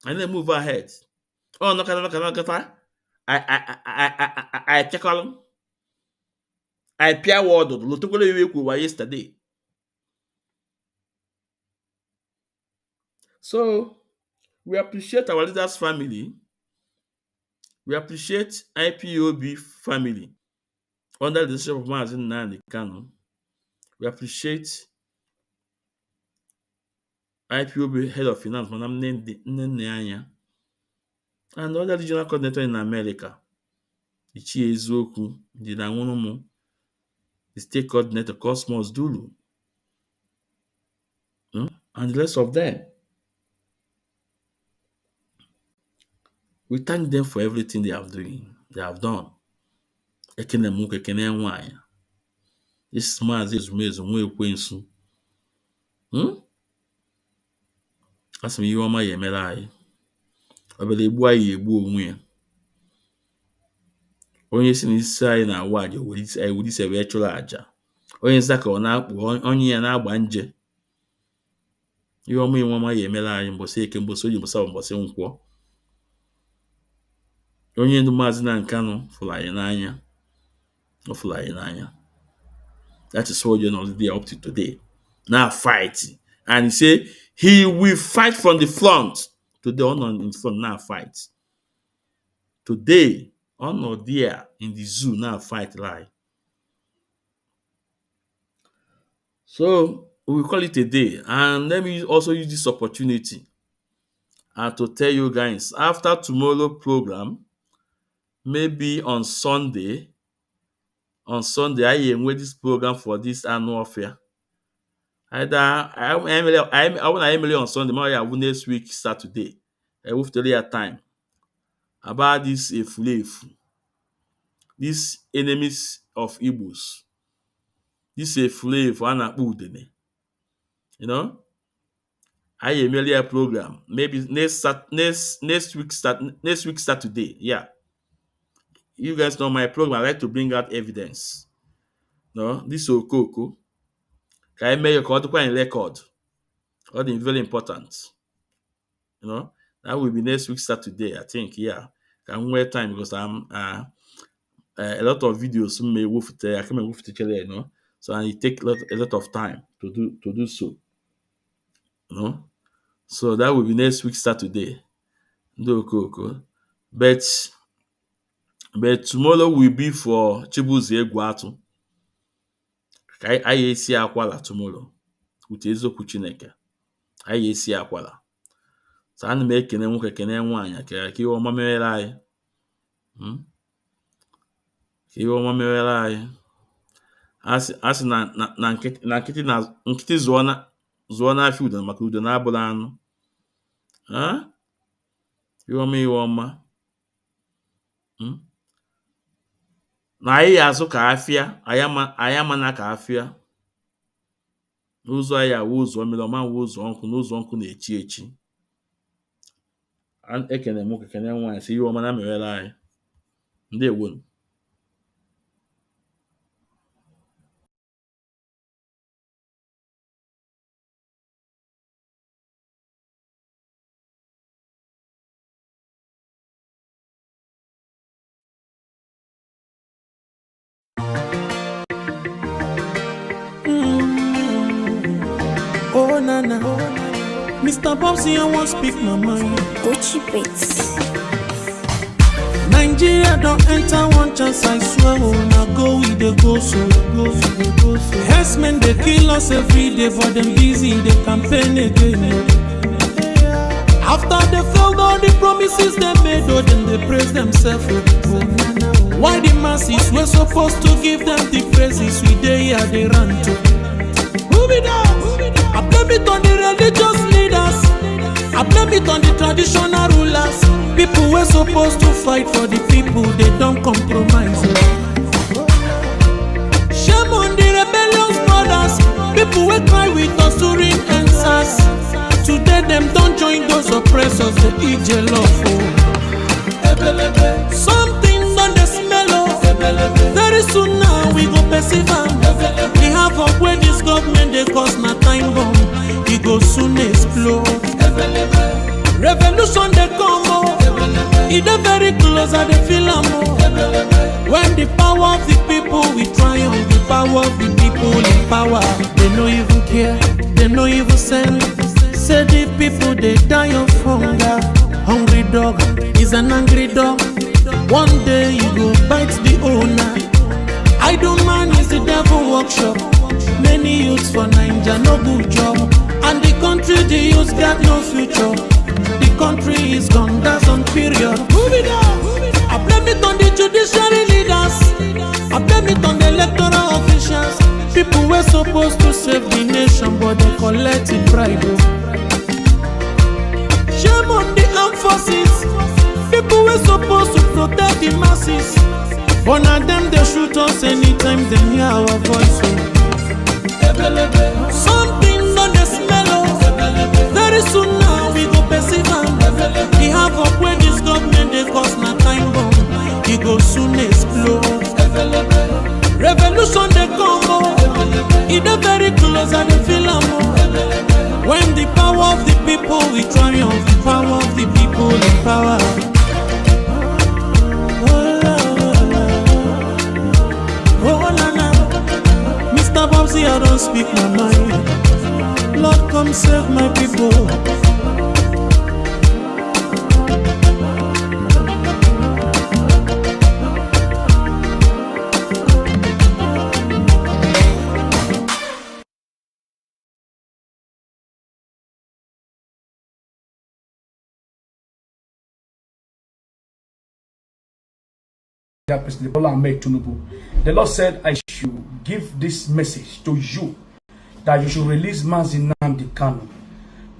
Oh, no, I check on. I peer word yesterday. So we appreciate our leaders' family. We appreciate IPOB family under the leadership of Mazin Nnamdi Kanu. We appreciate IPOB head of finance, Madam Nnenneanya, and other regional coordinator in America, Ichie Eziokwu, Jidanwunumu, the state coordinator Cosmos Dulu, and the rest of them. We thank them for everything they have done. Ekene Muke, Ekene Nwanya. This man is Ekwensu. Asị m ihe ọma ya emere anyị. Obere egbu anyị egbu onwe ya. Onye si n'isi anyị na-awa aja were ise wee chụrụ aja. Onye nzaka ọ na-akpụ onye ya na-agba nje. Ihe ọma ya emere anyị mbọsị eke, mbọsị oyi, mbọsị nkwọ. Onye ndu Maazị Nnamdi Kanu fụrụ anyị n'anya. Ọ fụrụ anyị n'anya. That is what they are up to today. Now fight. And he said he will fight from the front. Today, honor in front, now fight. Today, honor there in the zoo, now fight live. So, we will call it a day. And let me also use this opportunity to tell you guys, after tomorrow program, maybe on Sunday, I will this program for this annual fair. Either I will on Sunday, maybe I will next week Saturday. I will tell you a time about this Efulefu, these enemies of Igbos, this Efulefu Anakpudene. You know, I will a program maybe next week Saturday. Yeah, you guys know my program. I like to bring out evidence. No, this Okoko. Can I make a record? All very important. You know, that will be next week Saturday, I think. Yeah, can wear time because I'm a lot of videos may I can move to you know, so it take a lot of time to do so. You know, so that will be next week Saturday. Cool. But tomorrow will be for Chibuzo egwu atụ. I esi akwala tomorrow with eziokwu Chineke. I esi akwala. So ana m ekene nwoke, ekene nwaanyị ka ihe ọma mere anyị. Iwe ọma merela anyị. Asị na nkịtị zụọ n'afịa udo maka udo na-abụla anụ. Iwe ọma. Na anyị azụ ka afịa, anyị amana ka afịa. N'ụzọ anyị awụ ụzọ mmiri, ọma wụ ụzọ nkụ, n'ụzọ nkụ na-echi echi. Ekene m nwoke, kene nwaanyị, sị iwe ọma na merela anyị. Ndewo. Oh nana, Mr. Bobsy, I want speak my mind. Gucci Beats. Nigeria don't enter one chance, I swear. Oh, now go with the go so. Herdsmen they kill us every day, but them busy they campaign again. After they failed all the promises they made, oh, then they praise themselves. Why the masses were supposed to give them the praises we they here they run to? Move it down. I blame it on the religious leaders. I blame it on the traditional rulers. People were supposed to fight for the people, they don't compromise. Shame on the rebellious brothers. People will cry with us during answers. Today them don't join those oppressors, the Ejiofor. Something on the smell of. Very soon now we go perceive. The havoc where this government they cause na time bomb. It go soon explode. Revolution they come oh. It is very close and they feel more. When the power of the people we triumph, the power of the people in power. They no even care, they no even send. Say the people they die of hunger. Hungry dog is an angry dog. One day you go bite the owner. Idle man is the devil workshop. Many youths for Nigeria no good job. And the country the youths got no future. The country is gone, that's on period. Move it up. I blame it on the judiciary leaders. I blame it on the electoral officials. People were supposed to save the nation, but they collected bribe. Shame on the armed forces. People were supposed to protect the masses. But now them they shoot us anytime they hear our voice. Something on the smell of. Very soon now we go perceive. The havoc where this government they cause na time bomb. It go soon explode. Revolution they come oh. It is very close and they feel more. When the power of the people we triumph, the power of the people in power. Oh nana, Mr. Bobsy, I don't speak my mind. Lord, come save my people. President Bola Ahmed Tinubu, the Lord said, I should give this message to you that you should release Mazi Nnamdi Kanu.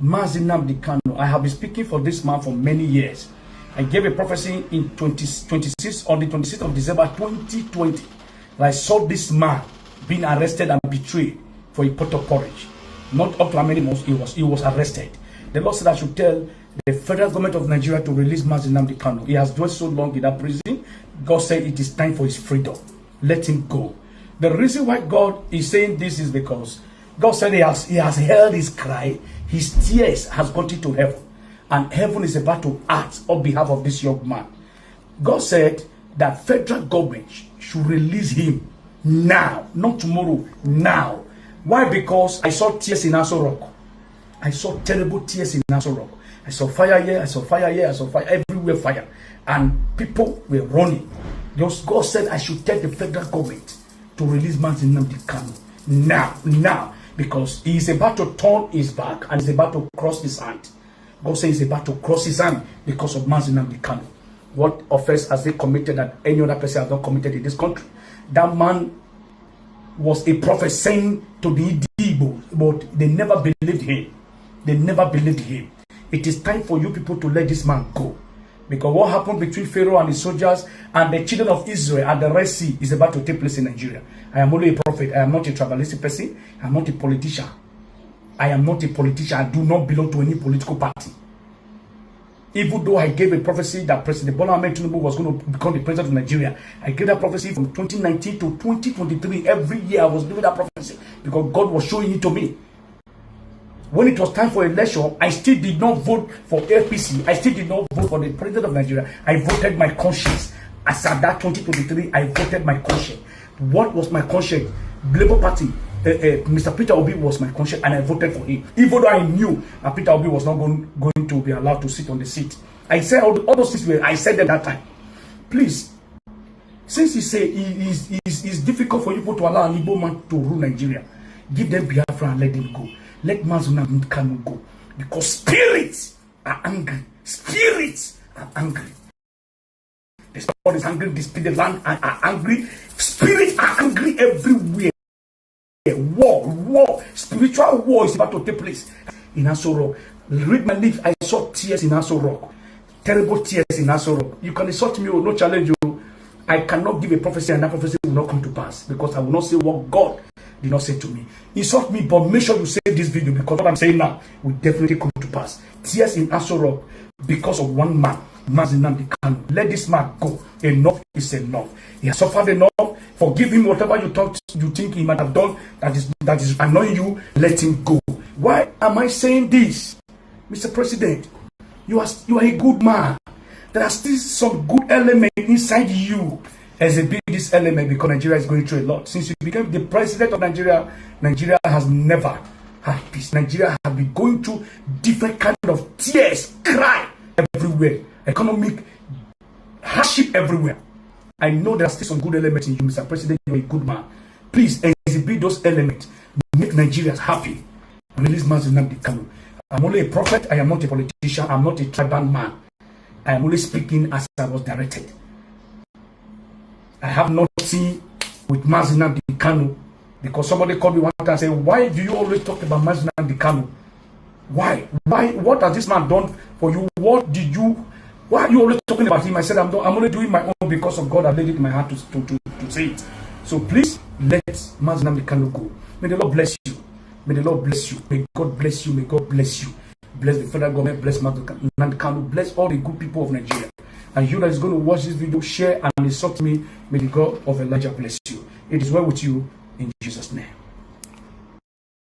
Mazi Nnamdi Kanu, I have been speaking for this man for many years. I gave a prophecy in 2026 on the 26th of December 2020. I saw this man being arrested and betrayed for a pot of porridge. Not up to how many months he was arrested. The Lord said I should tell the federal government of Nigeria to release Mazi Nnamdi Kanu. He has dwelt so long in that prison. God said it is time for his freedom. Let him go. The reason why God is saying this is because God said he has heard his cry. His tears has gone to heaven. And heaven is about to act on behalf of this young man. God said that federal government should release him now. Not tomorrow, now. Why? Because I saw tears in Aso Rock. I saw terrible tears in Aso Rock. I saw fire here, I saw fire here, I saw fire everywhere, fire. And people were running. God said I should tell the federal government to release Mazi Nnamdi Kanu now, because he is about to turn his back and is about to cross his hand. God says he's about to cross his hand because of Mazi Nnamdi Kanu. What offense has he committed that any other person has not committed in this country? That man was a prophet saying to the Igbo, but they never believed him. They never believed him. It is time for you people to let this man go. Because what happened between Pharaoh and his soldiers and the children of Israel at the Red Sea is about to take place in Nigeria. I am only a prophet. I am not a tribalistic person. I am not a politician. I am not a politician. I do not belong to any political party. Even though I gave a prophecy that President Bola Ahmed Tinubu was going to become the president of Nigeria, I gave that prophecy from 2019 to 2023. Every year I was doing that prophecy because God was showing it to me. When it was time for election, I still did not vote for APC. I still did not vote for the president of Nigeria. I voted my conscience. As at that 2023, I voted my conscience. What was my conscience? Labour Party. Mr. Peter Obi was my conscience, and I voted for him. Even though I knew that Peter Obi was not going to be allowed to sit on the seat. I said all those things. I said them that time. Please, since you say it's difficult for you to allow an Igbo man to rule Nigeria, give them Biafra and let them go. Let Mazuna Kanu go. Because spirits are angry. Spirits are angry. The spirit is angry. The land are angry. Spirits are angry everywhere. War. Spiritual war is about to take place in Aso Rock. Read my lips. I saw tears in Aso Rock. Terrible tears in Aso Rock. You can insult me or no challenge you. I cannot give a prophecy and that prophecy will not come to pass because I will not say what God did not say to me. Insult me, but make sure you save this video because what I'm saying now will definitely come to pass. Tears in Aso Rock because of one man, Mazinam Kanu. Let this man go. Enough is enough. He has suffered enough. Forgive him whatever you think he might have done that is annoying you. Let him go. Why am I saying this, Mr. President? You are a good man. There are still some good elements inside you. As a big this element because Nigeria is going through a lot. Since you became the president of Nigeria, Nigeria has never had peace. Nigeria has been going through different kind of tears, cry everywhere, economic hardship everywhere. I know there are still some good elements in you, Mr. President. You're a good man. Please exhibit those elements. Make Nigerians happy. Release Mazinam Kanu. I'm only a prophet. I am not a politician. I'm not a tribal man. I am only speaking as I was directed. I have nothing with Mazinam Kanu because somebody called me one time and said, why do you always talk about Mazinam Kanu? Why? What has this man done for you? Why are you always talking about him? I said, I'm only doing my own because of God. I laid it in my heart to say it. So please let Mazinam Kanu go. May the Lord bless you. May the Lord bless you. May God bless you. May God bless you. Bless the federal government. Bless Mazinam Kanu. Bless all the good people of Nigeria. And you that is going to watch this video, share and insult me. May the God of Elijah bless you. It is well with you in Jesus' name.